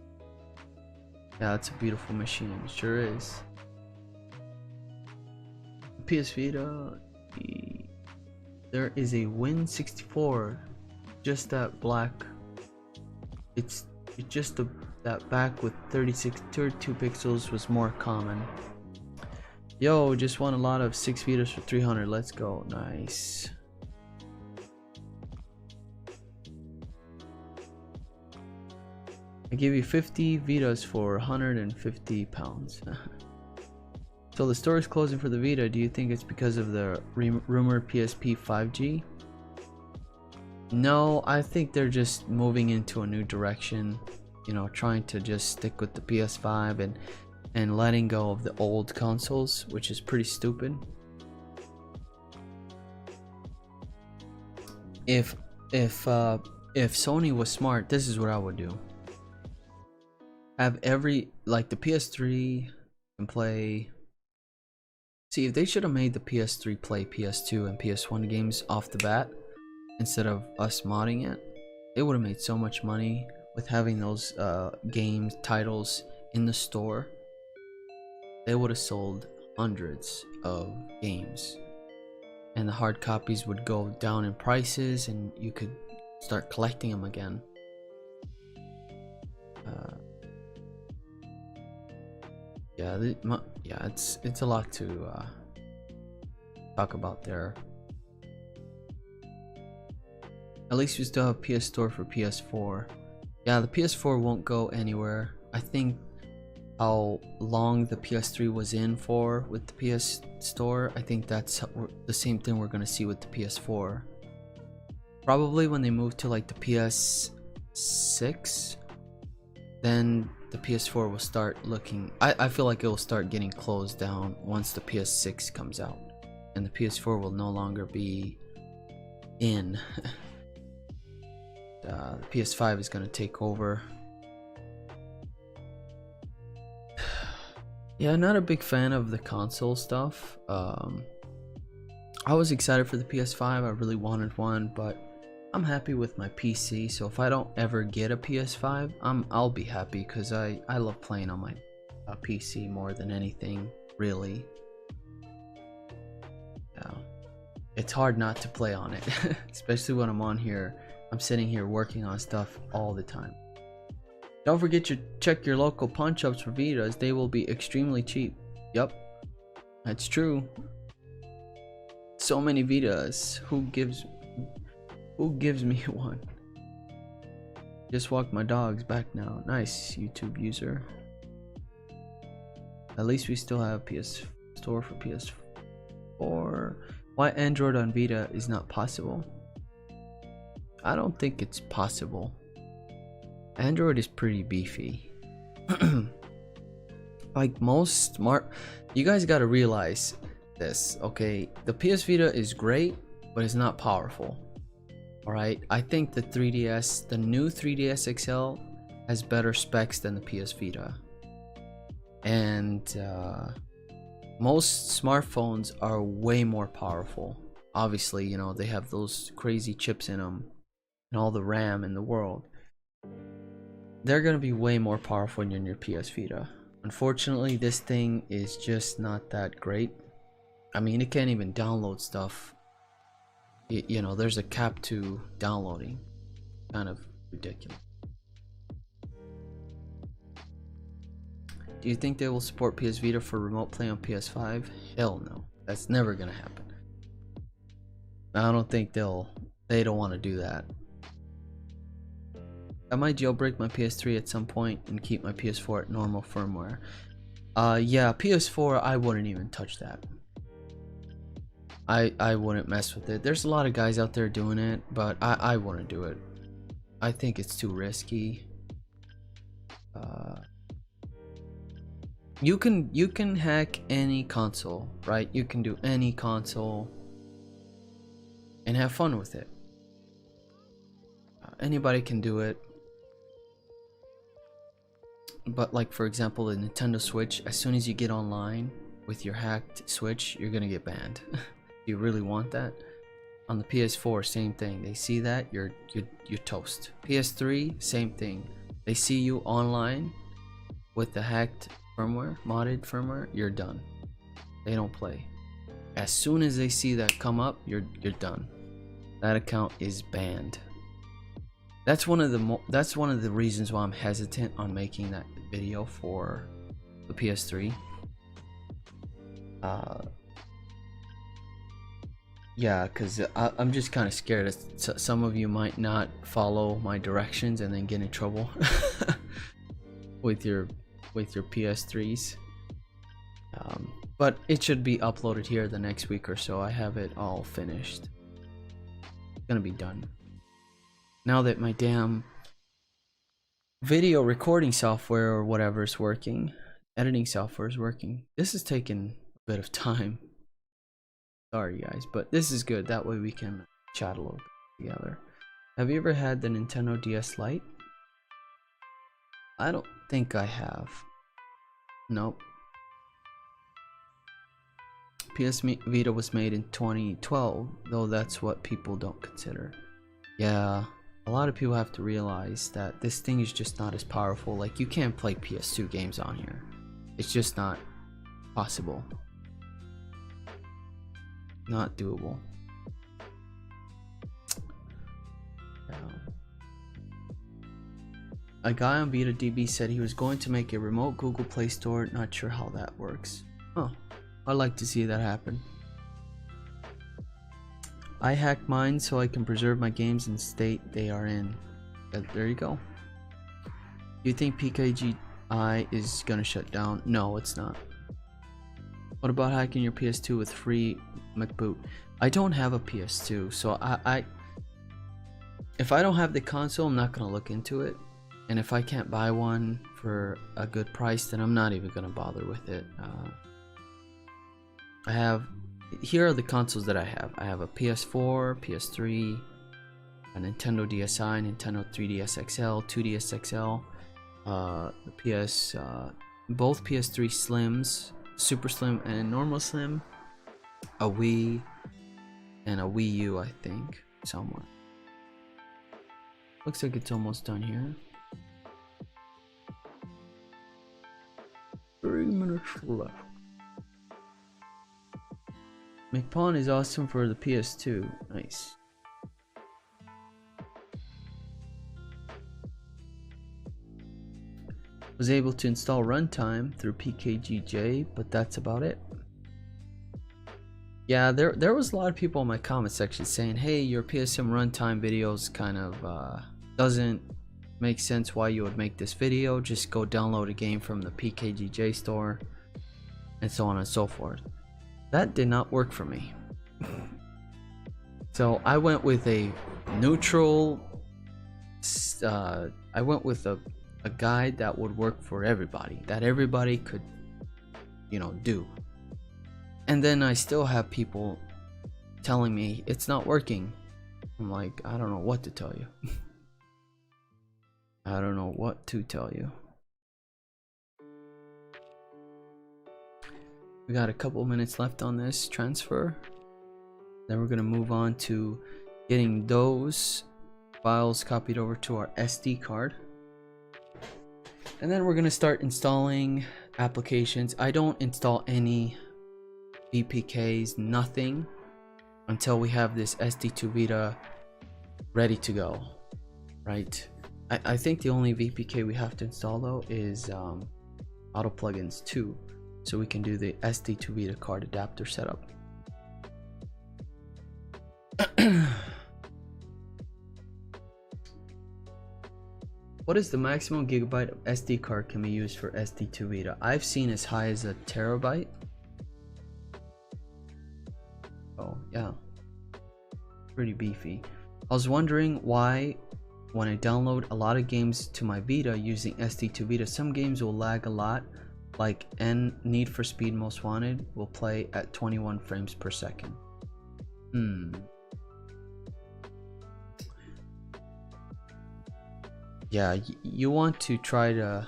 Yeah, it's a beautiful machine. It sure is. PS Vita. There is a Win64. Just that black. It's just that back with 32 pixels was more common. Yo, just won a lot of 6 Vitas for 300. Let's go. Nice. I give you 50 Vitas for 150 pounds. So the store is closing for the Vita. Do you think it's because of the rumored PSP 5G? No, I think they're just moving into a new direction. You know, trying to just stick with the PS5 and letting go of the old consoles, which is pretty stupid. If Sony was smart, this is what I would do. Have like the PS3 can play. See, if they should have made the PS3 play PS2 and PS1 games off the bat instead of us modding it, it would have made so much money with having those games titles in the store. They would have sold hundreds of games, and the hard copies would go down in prices, and you could start collecting them again. Yeah, it's a lot to talk about there. At least we still have PS Store for PS4. Yeah, the PS4 won't go anywhere. I think how long the PS3 was in for with the PS Store, I think that's the same thing we're gonna see with the PS4. Probably when they move to like the PS6, then the PS4 will start looking. I feel like it will start getting closed down once the PS6 comes out, and the PS4 will no longer be in. The PS5 is gonna take over. Yeah, not a big fan of the console stuff. I was excited for the PS5. I really wanted one, but I'm happy with my PC. So if I don't ever get a PS5, I'll be happy, because I love playing on my PC more than anything, really. Yeah, it's hard not to play on it, especially when I'm on here. I'm sitting here working on stuff all the time. Don't forget to check your local pawn shops for Vitas. They will be extremely cheap. Yup, that's true. So many Vitas. Who gives me one? Just walked my dogs back now. Nice, YouTube user. At least we still have PS Store for PS4. Why Android on Vita is not possible? I don't think it's possible. Android is pretty beefy. Like most smart, you guys gotta realize this, okay? The PS Vita is great, but it's not powerful. Alright, I think the 3DS, the new 3DS XL has better specs than the PS Vita. and most smartphones are way more powerful. Obviously, you know, they have those crazy chips in them and all the RAM in the world. They're gonna be way more powerful than your PS Vita. Unfortunately, this thing is just not that great. I mean, it can't even download stuff. You know, there's a cap to downloading. Kind of ridiculous. Do you think they will support PS Vita for remote play on PS5? Hell no. That's never gonna happen. I don't think they don't want to do that. I might jailbreak my PS3 at some point and keep my PS4 at normal firmware. Yeah, PS4, I wouldn't even touch that. I wouldn't mess with it. There's a lot of guys out there doing it, but I wouldn't do it. I think it's too risky. You can hack any console, right? You can do any console and have fun with it. Anybody can do it. But like, for example, the Nintendo Switch, as soon as you get online with your hacked Switch, you're gonna get banned. You really want that? On the PS4, same thing. They see that, you're toast. PS3, same thing. They see you online with the hacked firmware, modded firmware, you're done. They don't play. As soon as they see that come up, you're done. That account is banned. That's one of the reasons why I'm hesitant on making that video for the PS3. Yeah, because I'm just kind of scared that some of you might not follow my directions and then get in trouble with your PS3s. But it should be uploaded here the next week or so. I have it all finished. It's gonna be done. Now that my damn video recording software or whatever is working, editing software is working. This has taken a bit of time. Sorry guys, but this is good. That way we can chat a little bit together. Have you ever had the Nintendo DS Lite? I don't think I have. Nope. PS Vita was made in 2012, though that's what people don't consider. Yeah, a lot of people have to realize that this thing is just not as powerful. Like, you can't play PS2 games on here. It's just not possible. Not doable. Yeah. A guy on VitaDB said he was going to make a remote Google Play Store. Not sure how that works. Huh. I'd like to see that happen. I hack mine so I can preserve my games in the state they are in. There you go. Do you think PKGI is gonna shut down? No, it's not. What about hacking your PS2 with free MacBoot? I don't have a PS2, so if I don't have the console, I'm not gonna look into it. And if I can't buy one for a good price, then I'm not even gonna bother with it. Here are the consoles that I have. I have a PS4, PS3, a Nintendo DSi, Nintendo 3DS XL, 2DS XL, both PS3 Slims, Super Slim and Normal Slim, a Wii, and a Wii U, I think, somewhere. Looks like it's almost done here. 3 minutes left. McPawn is awesome for the PS2. Nice. Was able to install runtime through PKGJ, but that's about it. Yeah, there was a lot of people in my comment section saying, hey, your PSM runtime videos kind of doesn't make sense why you would make this video. Just go download a game from the PKGJ store and so on and so forth. That did not work for me. So I went with a neutral, I went with a guide that would work for everybody, that everybody could, you know, do. And then I still have people telling me it's not working. I'm like, I don't know what to tell you. I don't know what to tell you. We got a couple minutes left on this transfer. Then we're gonna move on to getting those files copied over to our SD card. And then we're gonna start installing applications. I don't install any VPKs, nothing, until we have this SD2 Vita ready to go, right? I think the only VPK we have to install though is Auto Plugins 2, so we can do the SD2 Vita card adapter setup. What is the maximum gigabyte of SD card can be used for SD2 Vita? I've seen as high as a terabyte. Oh yeah, pretty beefy. I was wondering why when I download a lot of games to my Vita using SD2 Vita, some games will lag a lot, like Need for Speed Most Wanted will play at 21 frames per second. Yeah, you want to try to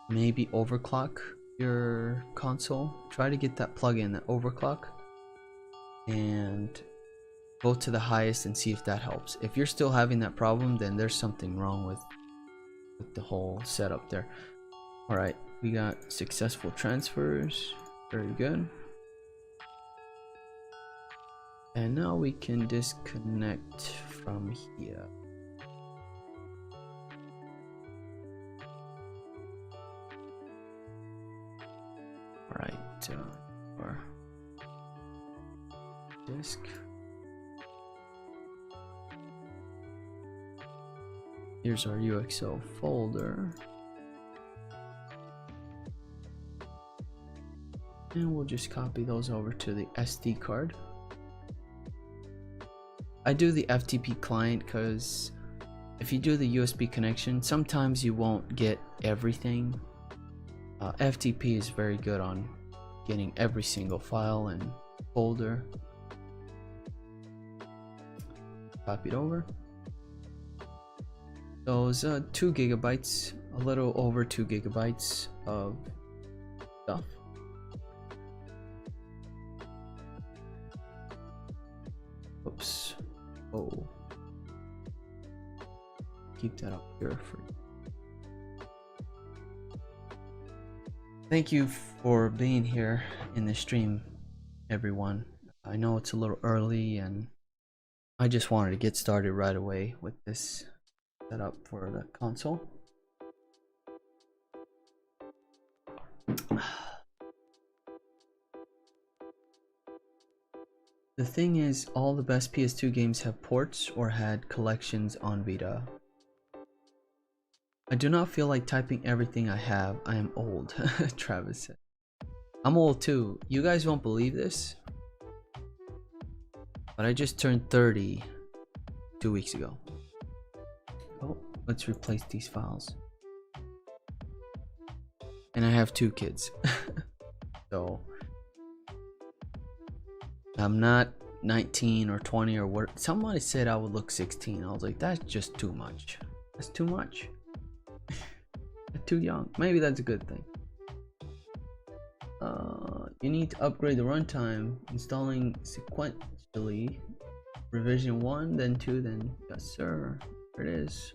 maybe overclock your console. Try to get that plugin, that overclock, and go to the highest and see if that helps. If you're still having that problem, then there's something wrong with the whole setup there. Alright, we got successful transfers. Very good. And now we can disconnect from here. Alright, our disk. Here's our UXO folder. And we'll just copy those over to the SD card. I do the FTP client because if you do the USB connection, sometimes you won't get everything. FTP is very good on getting every single file and folder. Copy it over. Those 2 gigabytes, a little over 2 gigabytes of stuff. Oops. Oh. Keep that up here for you. Thank you for being here in the stream, everyone. I know it's a little early and I just wanted to get started right away with this setup for the console. The thing is, all the best PS2 games have ports or had collections on Vita. I do not feel like typing everything I have. I am old, Travis said. I'm old too. You guys won't believe this, but I just turned 30 2 weeks ago. Oh, let's replace these files. And I have 2 kids. So I'm not 19 or 20 or what. Somebody said I would look 16. I was like, that's just too much. That's too much. Too young. Maybe that's a good thing. You need to upgrade the runtime, installing sequentially. Revision 1, then 2, then yes sir. There it is.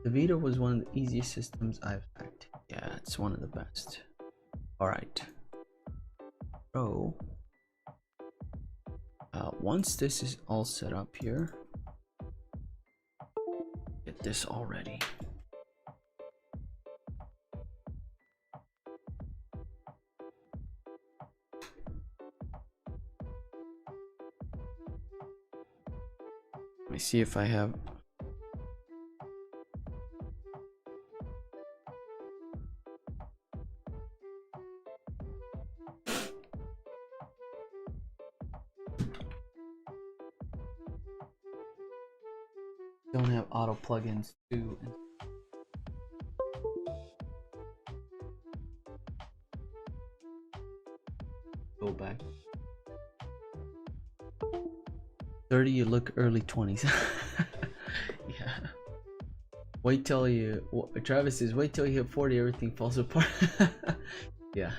The Vita was one of the easiest systems I've hacked. Yeah, it's one of the best. Alright. So once this is all set up here, get this all ready. Let me see if I have. Don't have auto plugins too. Go back. 30, you look early 20s. Yeah. Wait till you. Travis says, wait till you hit 40, everything falls apart. Yeah.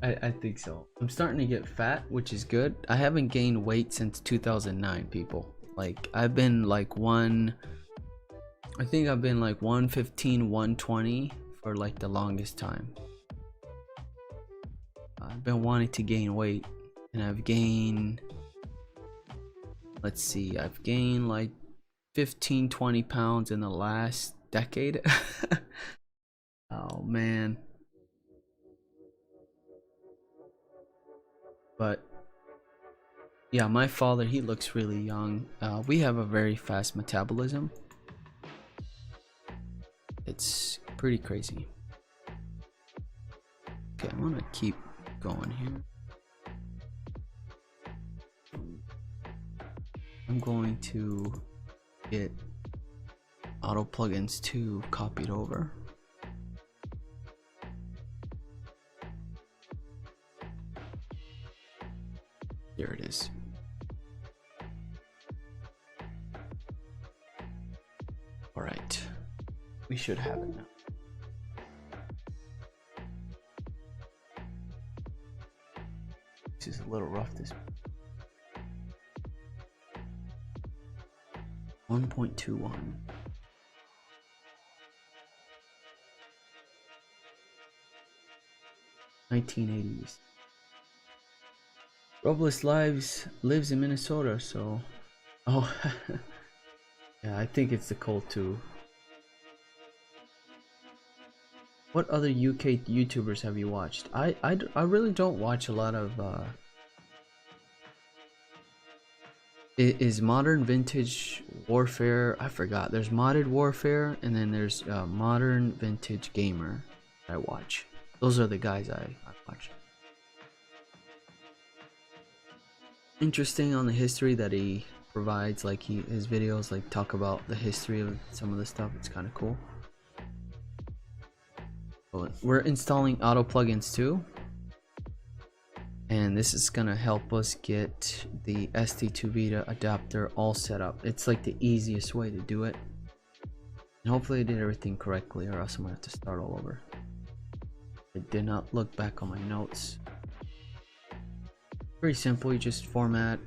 I think so. I'm starting to get fat, which is good. I haven't gained weight since 2009, people. Like, I've been like I think I've been like 115, 120 for like the longest time. I've been wanting to gain weight, and I've gained, let's see, I've gained like 15-20 pounds in the last decade. Oh man. But yeah, my father, he looks really young. We have a very fast metabolism. It's pretty crazy. Okay, I'm gonna keep going here. I'm going to get auto plugins 2 copied over. There it is. All right, we should have it now. This is a little rough. This 1.21. (1980s). Robles lives in Minnesota, so oh yeah, I think it's the cold too. What other UK YouTubers have you watched? I really don't watch a lot of is Modern Vintage Warfare, I forgot. There's Modded Warfare, and then there's Modern Vintage Gamer I watch. Those are the guys I watch. Interesting on the history that he provides, like his videos like talk about the history of some of the stuff. It's kind of cool. But we're installing auto plugins too, and this is gonna help us get the SD2 Vita adapter all set up. It's like the easiest way to do it, and hopefully I did everything correctly, or else I'm gonna have to start all over. I did not look back on my notes. Pretty simple. You just format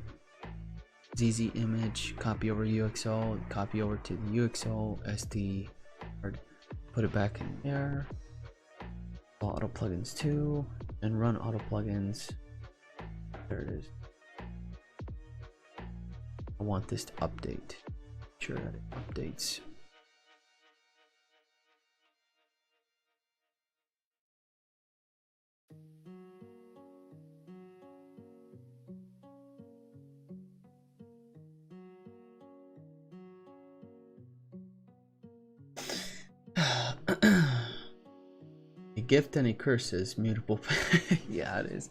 ZZ image, copy over UXO, copy over to the UXO SD, or put it back in there. Auto plugins 2 and run auto plugins. There it is. I want this to update. Make sure that it updates. A gift and a curse is mutable. Yeah, it is.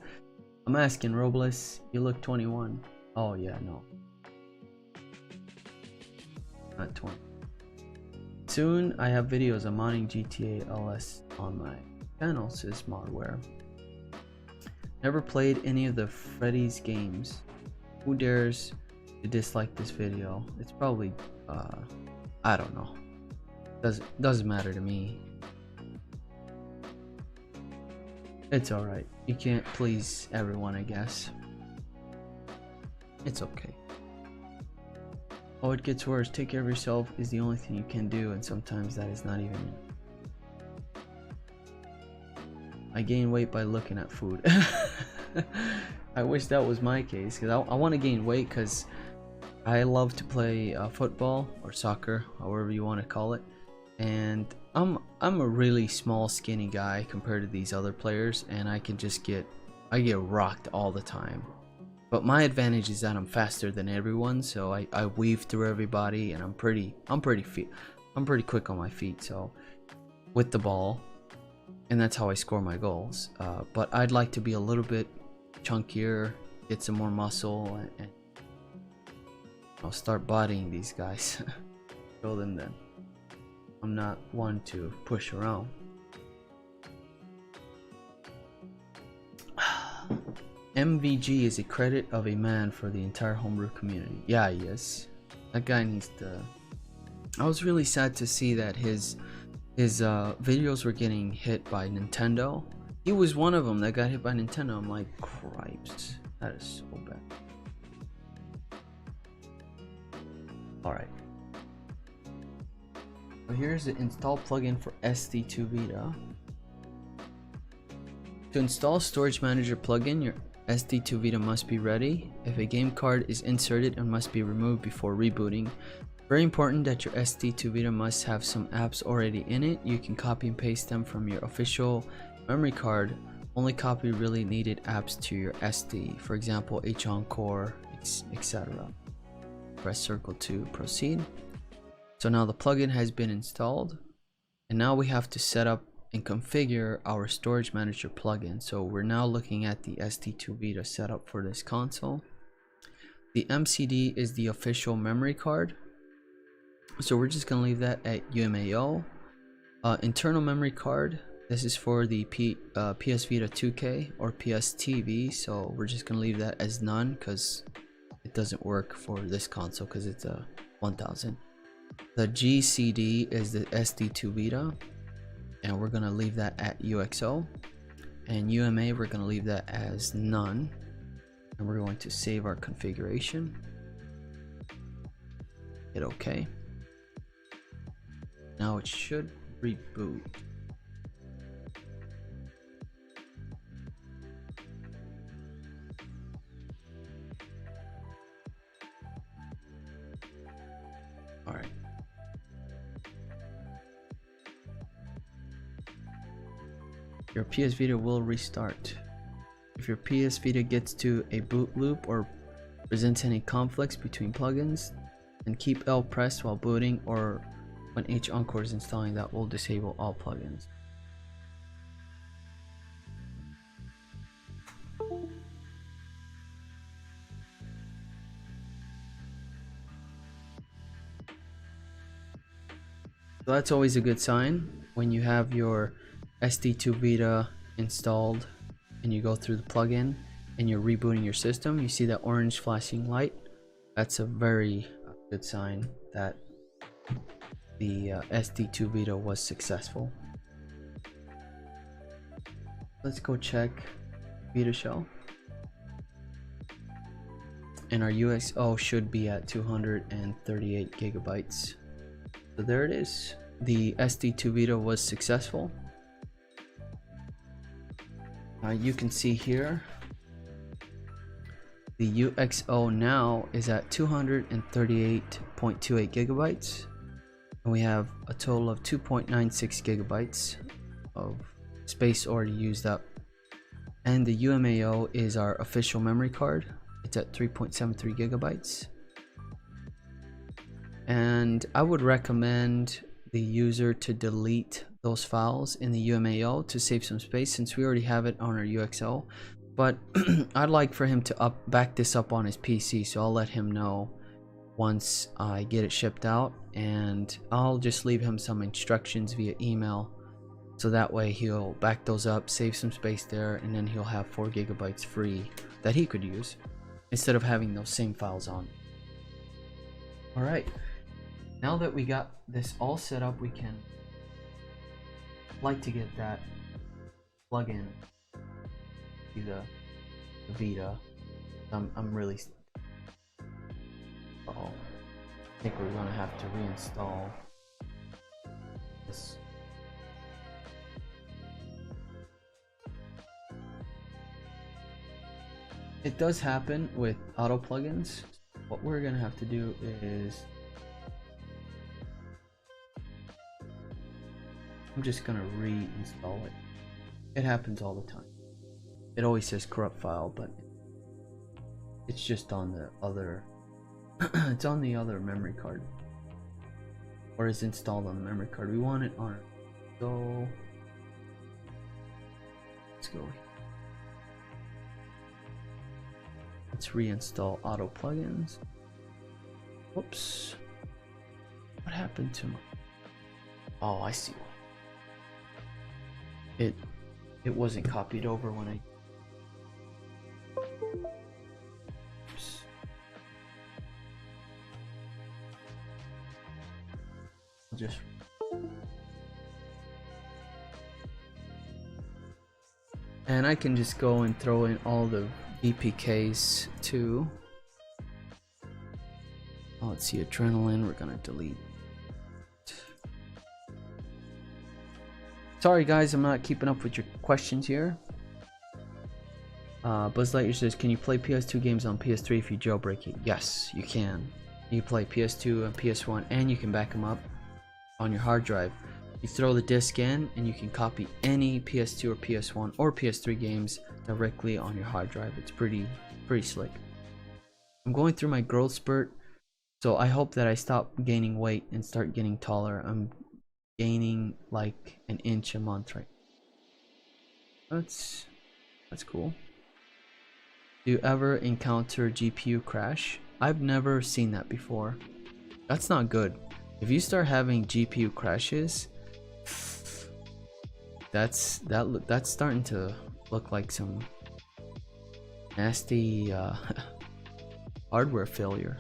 I'm asking Robles, you look 21. Oh yeah, no. Not 20. Soon I have videos on modding GTA LS on my channel, says Modware. Never played any of the Freddy's games. Who dares to dislike this video? It's probably I don't know. Doesn't matter to me. It's alright. You can't please everyone, I guess. It's okay. Oh, it gets worse. Take care of yourself is the only thing you can do, and sometimes that is not even. I gain weight by looking at food. I wish that was my case, because I want to gain weight because I love to play football or soccer, however you want to call it, and I'm a really small, skinny guy compared to these other players, and I get rocked all the time. But my advantage is that I'm faster than everyone, so I weave through everybody, and I'm pretty quick on my feet, so with the ball, and that's how I score my goals. But I'd like to be a little bit chunkier, get some more muscle, and I'll start bodying these guys. Show them that I'm not one to push around. MVG is a credit of a man for the entire homebrew community. Yeah, he is. That guy needs to. I was really sad to see that his videos were getting hit by Nintendo, He was one of them that got hit by Nintendo. I'm like, cripes. That is so bad. Alright. So here's the install plugin for SD2 Vita. To install Storage Manager plugin, your SD2 Vita must be ready. If a game card is inserted, it must be removed before rebooting. Very important that your SD2 Vita must have some apps already in it. You can copy and paste them from your official memory card. Only copy really needed apps to your SD, for example h-encore, etc. Press circle to proceed. So now the plugin has been installed, and now we have to set up and configure our Storage Manager plugin. So we're now looking at the SD2 Vita setup for this console. The MCD is the official memory card, so we're just gonna leave that at UMAO. Internal memory card, this is for the PS Vita 2K or PSTV, so we're just gonna leave that as none because it doesn't work for this console because it's a 1000. The GCD is the SD2 Vita, and we're gonna leave that at UXO. And UMA, we're gonna leave that as none, and we're going to save our configuration. Hit OK. Now it should reboot. All right. Your PS Vita will restart. If your PS Vita gets to a boot loop or presents any conflicts between plugins, then keep L pressed while booting, or when h-encore is installing, that will disable all plugins. So that's always a good sign when you have your SD2 Vita installed and you go through the plugin and you're rebooting your system. You see that orange flashing light. That's a very good sign that the SD2 Vita was successful. Let's go check Vita shell, and our UXO should be at 238 gigabytes. So there it is. The SD2 Vita was successful. You can see here the UXO now is at 238.28 gigabytes, and we have a total of 2.96 gigabytes of space already used up. And the UMAO is our official memory card. It's at 3.73 gigabytes. And I would recommend the user to delete those files in the UMAO to save some space, since we already have it on our UXO. But I'd like for him to back this up on his PC, so I'll let him know once I get it shipped out, and I'll just leave him some instructions via email, so that way he'll back those up, save some space there, and then he'll have 4 gigabytes free that he could use instead of having those same files on. Alright, now that we got this all set up, we can like to get that plugin, the Vita. I'm really I think we're gonna have to reinstall this. It does happen with auto plugins. What we're gonna have to do is, I'm just gonna reinstall it. It happens all the time. It always says corrupt file, but it's just on the other it's on the other memory card, or is installed on the memory card. We want it on it. So let's go. Let's reinstall auto plugins. Whoops. What happened to my... Oh, I see. It wasn't copied over when I... Oops. I'll just... And I can just go and throw in all the VPKs too. Oh, let's see, adrenaline, we're gonna delete. Sorry guys, I'm not keeping up with your questions here. Buzz Lightyear says, can you play PS2 games on PS3 if you jailbreak it? Yes, you can. You play PS2 and PS1 and you can back them up on your hard drive. You throw the disc in and you can copy any PS2 or PS1 or PS3 games directly on your hard drive. It's pretty slick. I'm going through my growth spurt, so I hope that I stop gaining weight and start getting taller. I'm gaining like an inch a month right now. That's cool. Do you ever encounter GPU crash? I've never seen that before. That's not good. If you start having GPU crashes, that's starting to look like some nasty hardware failure.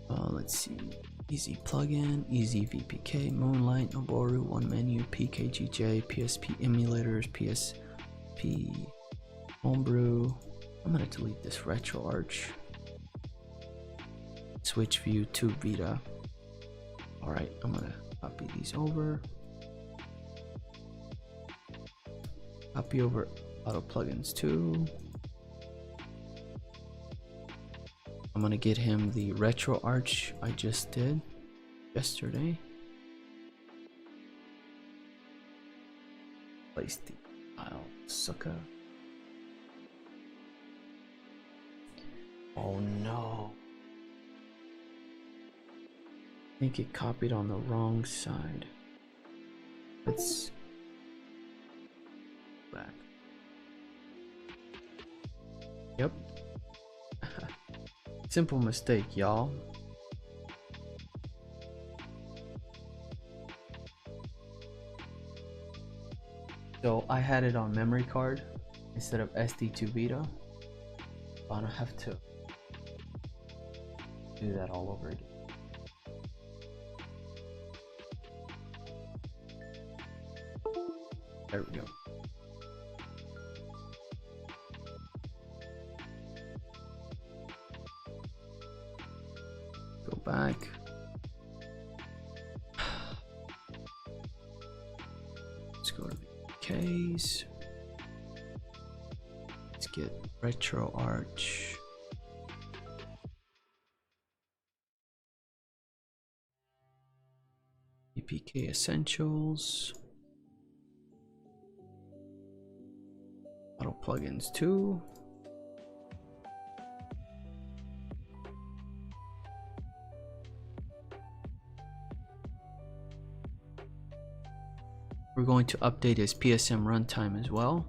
Let's see. Easy plugin, easy VPK, Moonlight, Noboru, One Menu, PKGJ, PSP emulators, PSP homebrew. I'm gonna delete this retro arch. Switch view to Vita. Alright, I'm gonna copy these over. Copy over auto plugins too. I'm gonna get him the retro arch I just did yesterday. Place the file, sucker. Oh no. I think it copied on the wrong side. Let's back. Yep. Simple mistake, y'all. So I had it on memory card instead of SD2 Vita. But I don't have to do that all over again. There we go. Go back. Let's go to the Ks. Let's get retro arch. EPK essentials. Auto plugins too. We're going to update his PSM runtime as well.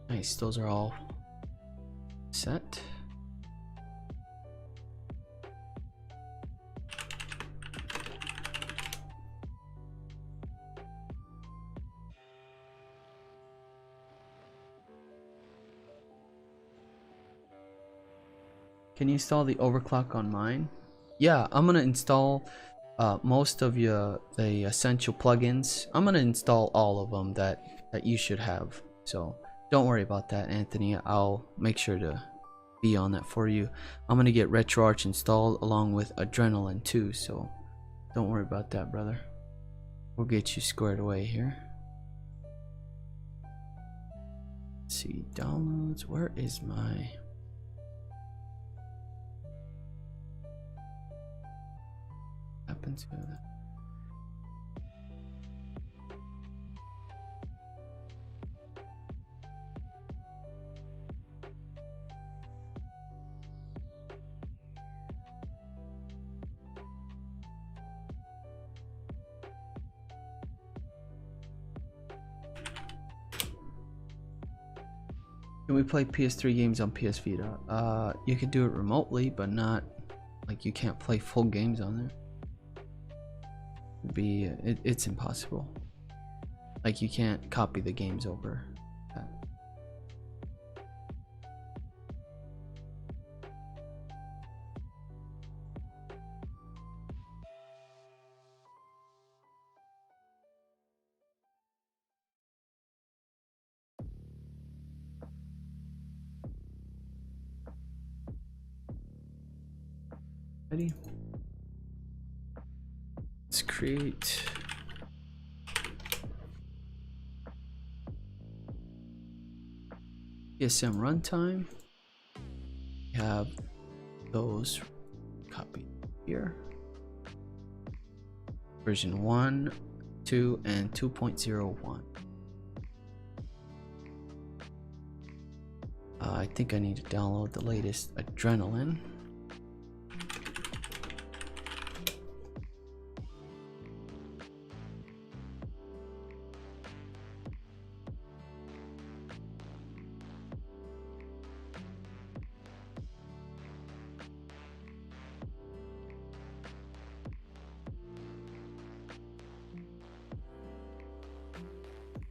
Nice, those are all set. Can you install the overclock on mine? Yeah, I'm gonna install most of the essential plugins. I'm gonna install all of them that you should have. So don't worry about that, Anthony. I'll make sure to be on that for you. I'm gonna get RetroArch installed along with Adrenaline too. So don't worry about that, brother. We'll get you squared away here. Let's see, downloads. Where is my? Happened to that. Can we play PS3 games on PS Vita? You can do it remotely, but not like you can't play full games on there. it's impossible. Like, you can't copy the games over that. Ready? Let's create Psn runtime. We have those copied here. Version 1, 2, and 2.01. I think I need to download the latest Adrenaline.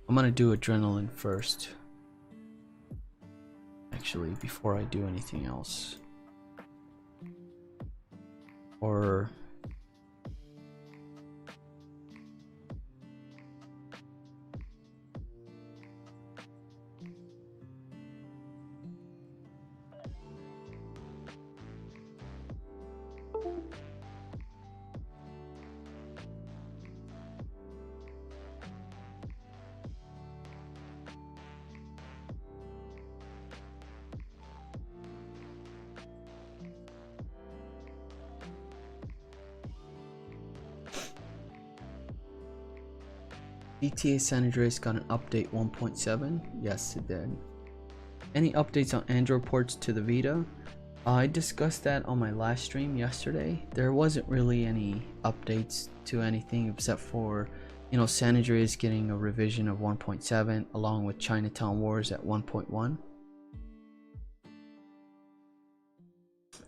I'm gonna do Adrenaline first, actually, before I do anything else. Or GTA San Andreas got an update 1.7. Yes, it did. Any updates on Android ports to the Vita? I discussed that on my last stream yesterday. There wasn't really any updates to anything except for, you know, San Andreas getting a revision of 1.7 along with Chinatown Wars at 1.1.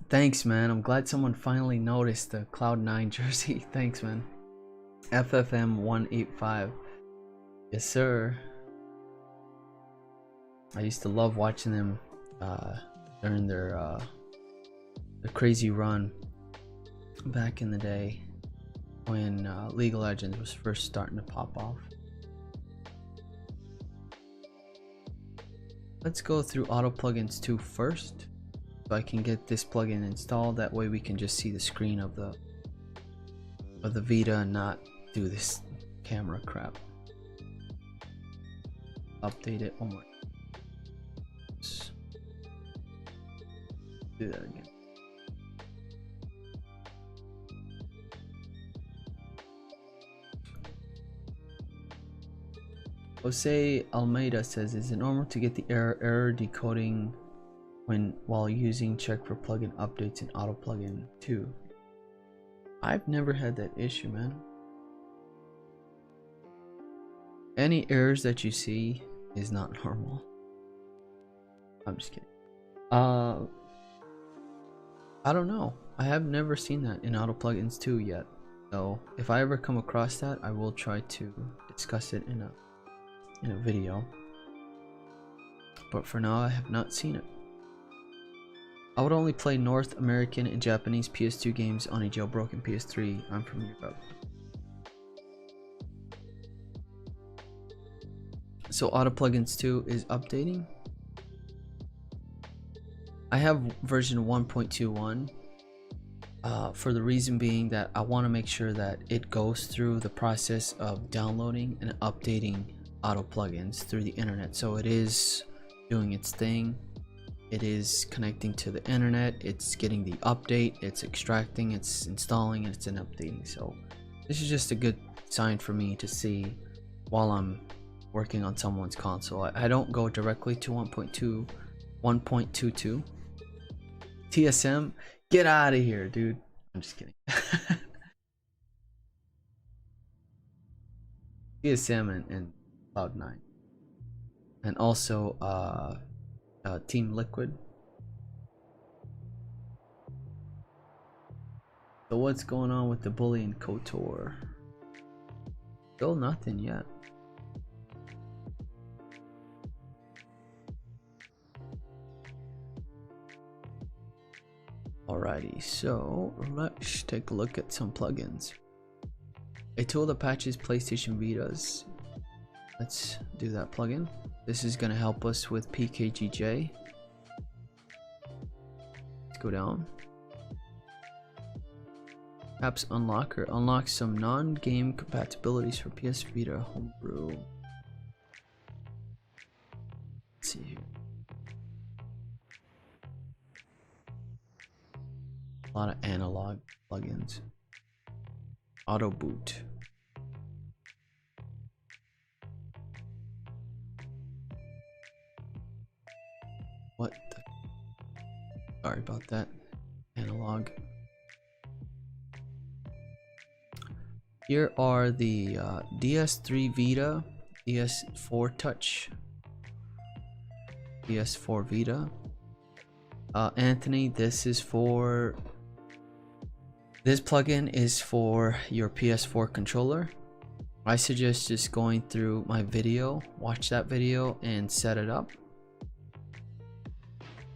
Thanks, man. I'm glad someone finally noticed the Cloud9 jersey. Thanks, man. FFM185. Yes, sir. I used to love watching them during their crazy run back in the day when League of Legends was first starting to pop off. Let's go through auto plugins 2 first, so I can get this plugin installed. That way we can just see the screen of the Vita and not do this camera crap. Update it one more. Let's do that again. Jose Almeida says, is it normal to get the error decoding while using check for plugin updates in auto plugin 2? I've never had that issue, man. Any errors that you see is not normal. I'm just kidding. I don't know. I have never seen that in auto plugins 2 yet. So if I ever come across that, I will try to discuss it in a video. But for now, I have not seen it. I would only play North American and Japanese PS2 games on a jailbroken PS3. I'm from Europe. So auto plugins 2 is updating. I have version 1.21 for the reason being that I want to make sure that it goes through the process of downloading and updating auto plugins through the internet. So it is doing its thing. It is connecting to the internet. It's getting the update. It's extracting. It's installing. And it's updating. So this is just a good sign for me to see while I'm working on someone's console. I don't go directly to 1.22. TSM, get out of here, dude. I'm just kidding. TSM and Cloud9, and also Team Liquid. So what's going on with the bully and KOTOR? Still nothing yet. Alrighty, so let's take a look at some plugins. A tool that patches PlayStation Vitas. Let's do that plugin. This is gonna help us with PKGJ. Let's go down. Apps Unlocker unlocks some non-game compatibilities for PS Vita homebrew. Let's see here. A lot of analog plugins. Auto boot. What the? Sorry about that. Analog. Here are the DS3 Vita, DS4 Touch, DS4 Vita. Anthony, this plugin is for your PS4 controller. I suggest just going through my video, watch that video and set it up.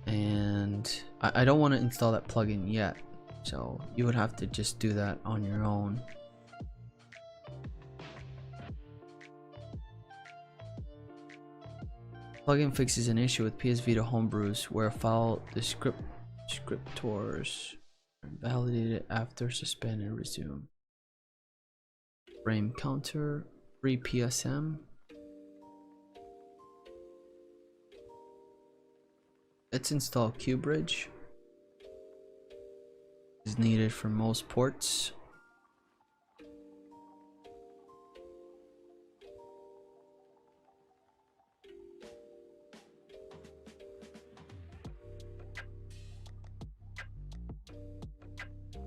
And I don't want to install that plugin yet, so you would have to just do that on your own. Plugin fixes an issue with PS Vita homebrews where file descriptors are invalidated after suspend and resume. Frame counter, free PSM. Let's install QBridge. Is needed for most ports.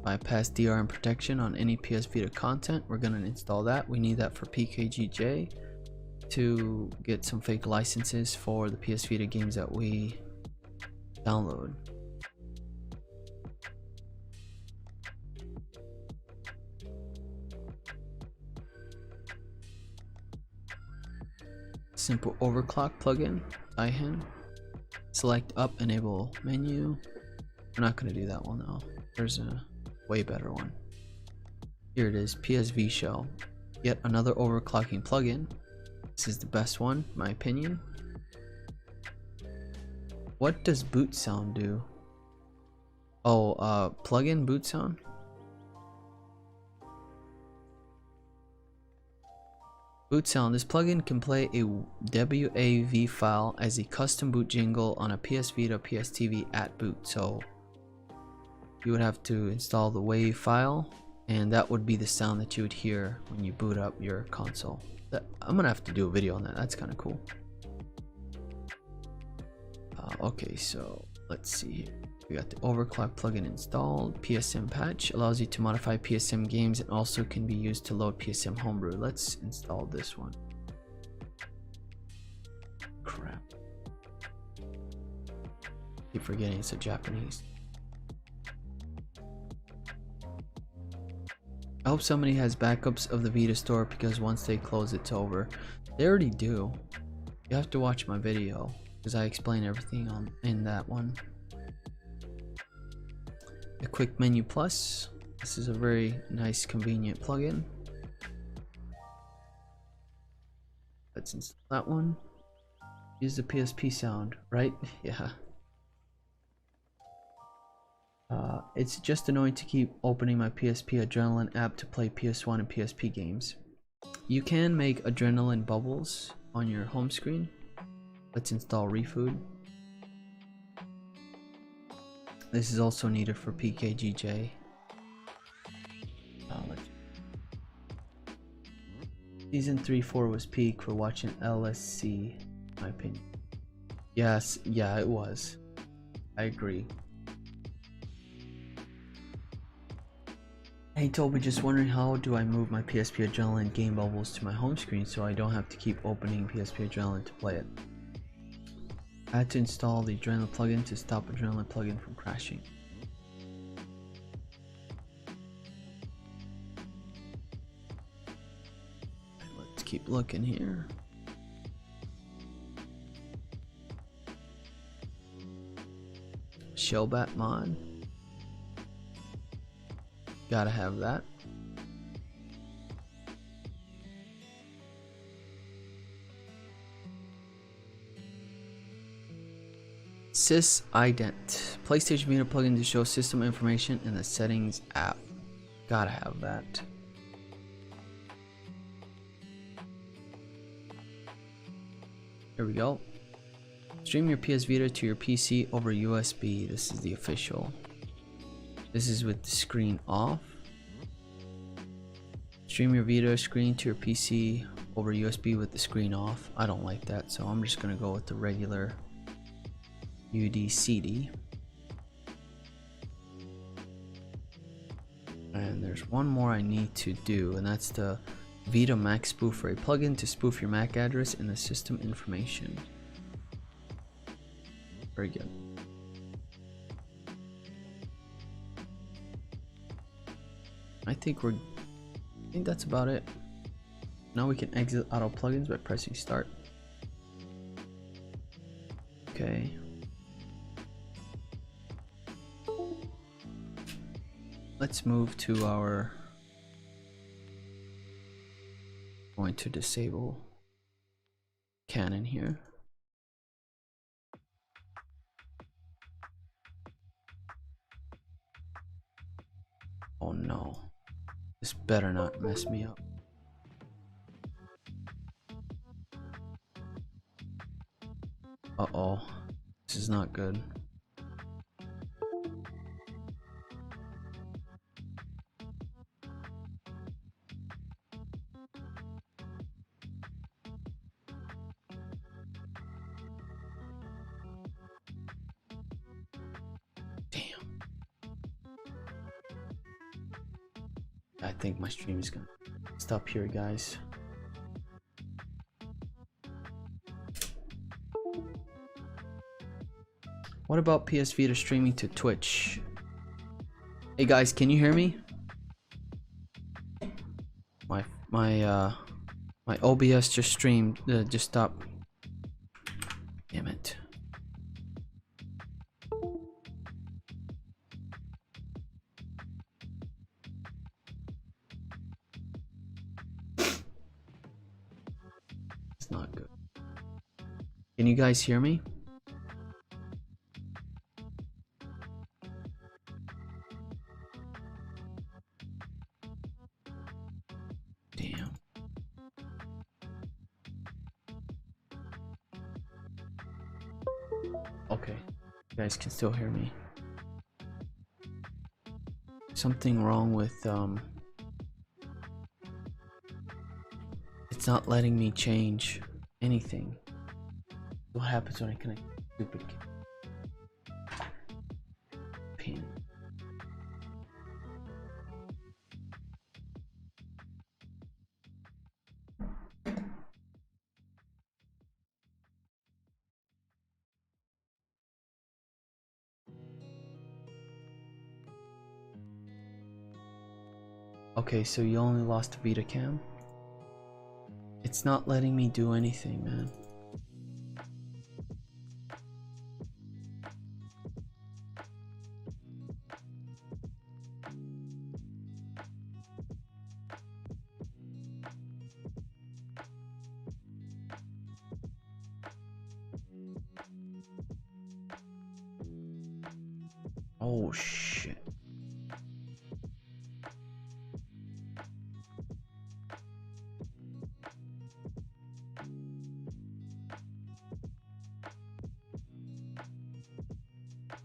Bypass DRM protection on any PS Vita content. We're gonna install that. We need that for PKGJ to get some fake licenses for the PS Vita games that we download. Simple overclock plugin. IHN. Select up, enable menu. We're not gonna do that one though. There's a way better one. Here it is, PSV Shell. Yet another overclocking plugin. This is the best one, in my opinion. What does boot sound do? Oh, plugin boot sound? Boot sound. This plugin can play a WAV file as a custom boot jingle on a PS Vita PS TV at boot. So you would have to install the WAV file, and that would be the sound that you would hear when you boot up your console. I'm gonna have to do a video on that. That's kind of cool. Okay, so let's see. We got the overclock plugin installed. Psn Patch allows you to modify PSM games and also can be used to load PSM homebrew. Let's install this one. Crap. Keep forgetting it's a Japanese. I hope somebody has backups of the Vita store because once they close it's over. They already do. You have to watch my video because I explain everything in that one. The Quick Menu Plus. This is a very nice, convenient plugin. Let's install that one. Use the PSP sound, right? Yeah. It's just annoying to keep opening my PSP Adrenaline app to play PS1 and PSP games. You can make Adrenaline bubbles on your home screen. Let's install Refood. This is also needed for PKGJ. Season 3-4 was peak for watching LSC, in my opinion. Yes, yeah, it was. I agree. Hey Toby, just wondering how do I move my PSP Adrenaline game bubbles to my home screen so I don't have to keep opening PSP Adrenaline to play it. I had to install the Adrenaline plugin to stop Adrenaline plugin from crashing. keep looking here. Shellbat mod. Gotta have that. Sys ident. PlayStation Vita plugin to show system information in the settings app. Gotta have that. Here we go. Stream your PS Vita to your PC over USB. This is the official. This is with the screen off. Stream your Vita screen to your PC over USB with the screen off. I don't like that, so I'm just gonna go with the regular UDCD. And there's one more I need to do, and that's the Vita Mac Spoofer, a plugin to spoof your MAC address in the system information. Very good. I think that's about it. Now we can exit auto plugins by pressing start. Okay. Let's move to our, going to disable Canon here. Oh no, this better not mess me up. Uh-oh, this is not good. I think my stream is gonna stop here, guys. What about PS Vita streaming to Twitch? Hey guys, can you hear me? My OBS just streamed, just stopped. Damn it. It's not good. Can you guys hear me? Damn. Okay, you guys can still hear me. Something wrong with it's not letting me change anything. What happens when I connect stupid pin? Okay, so you only lost Vita Cam. It's not letting me do anything, man. Oh shit.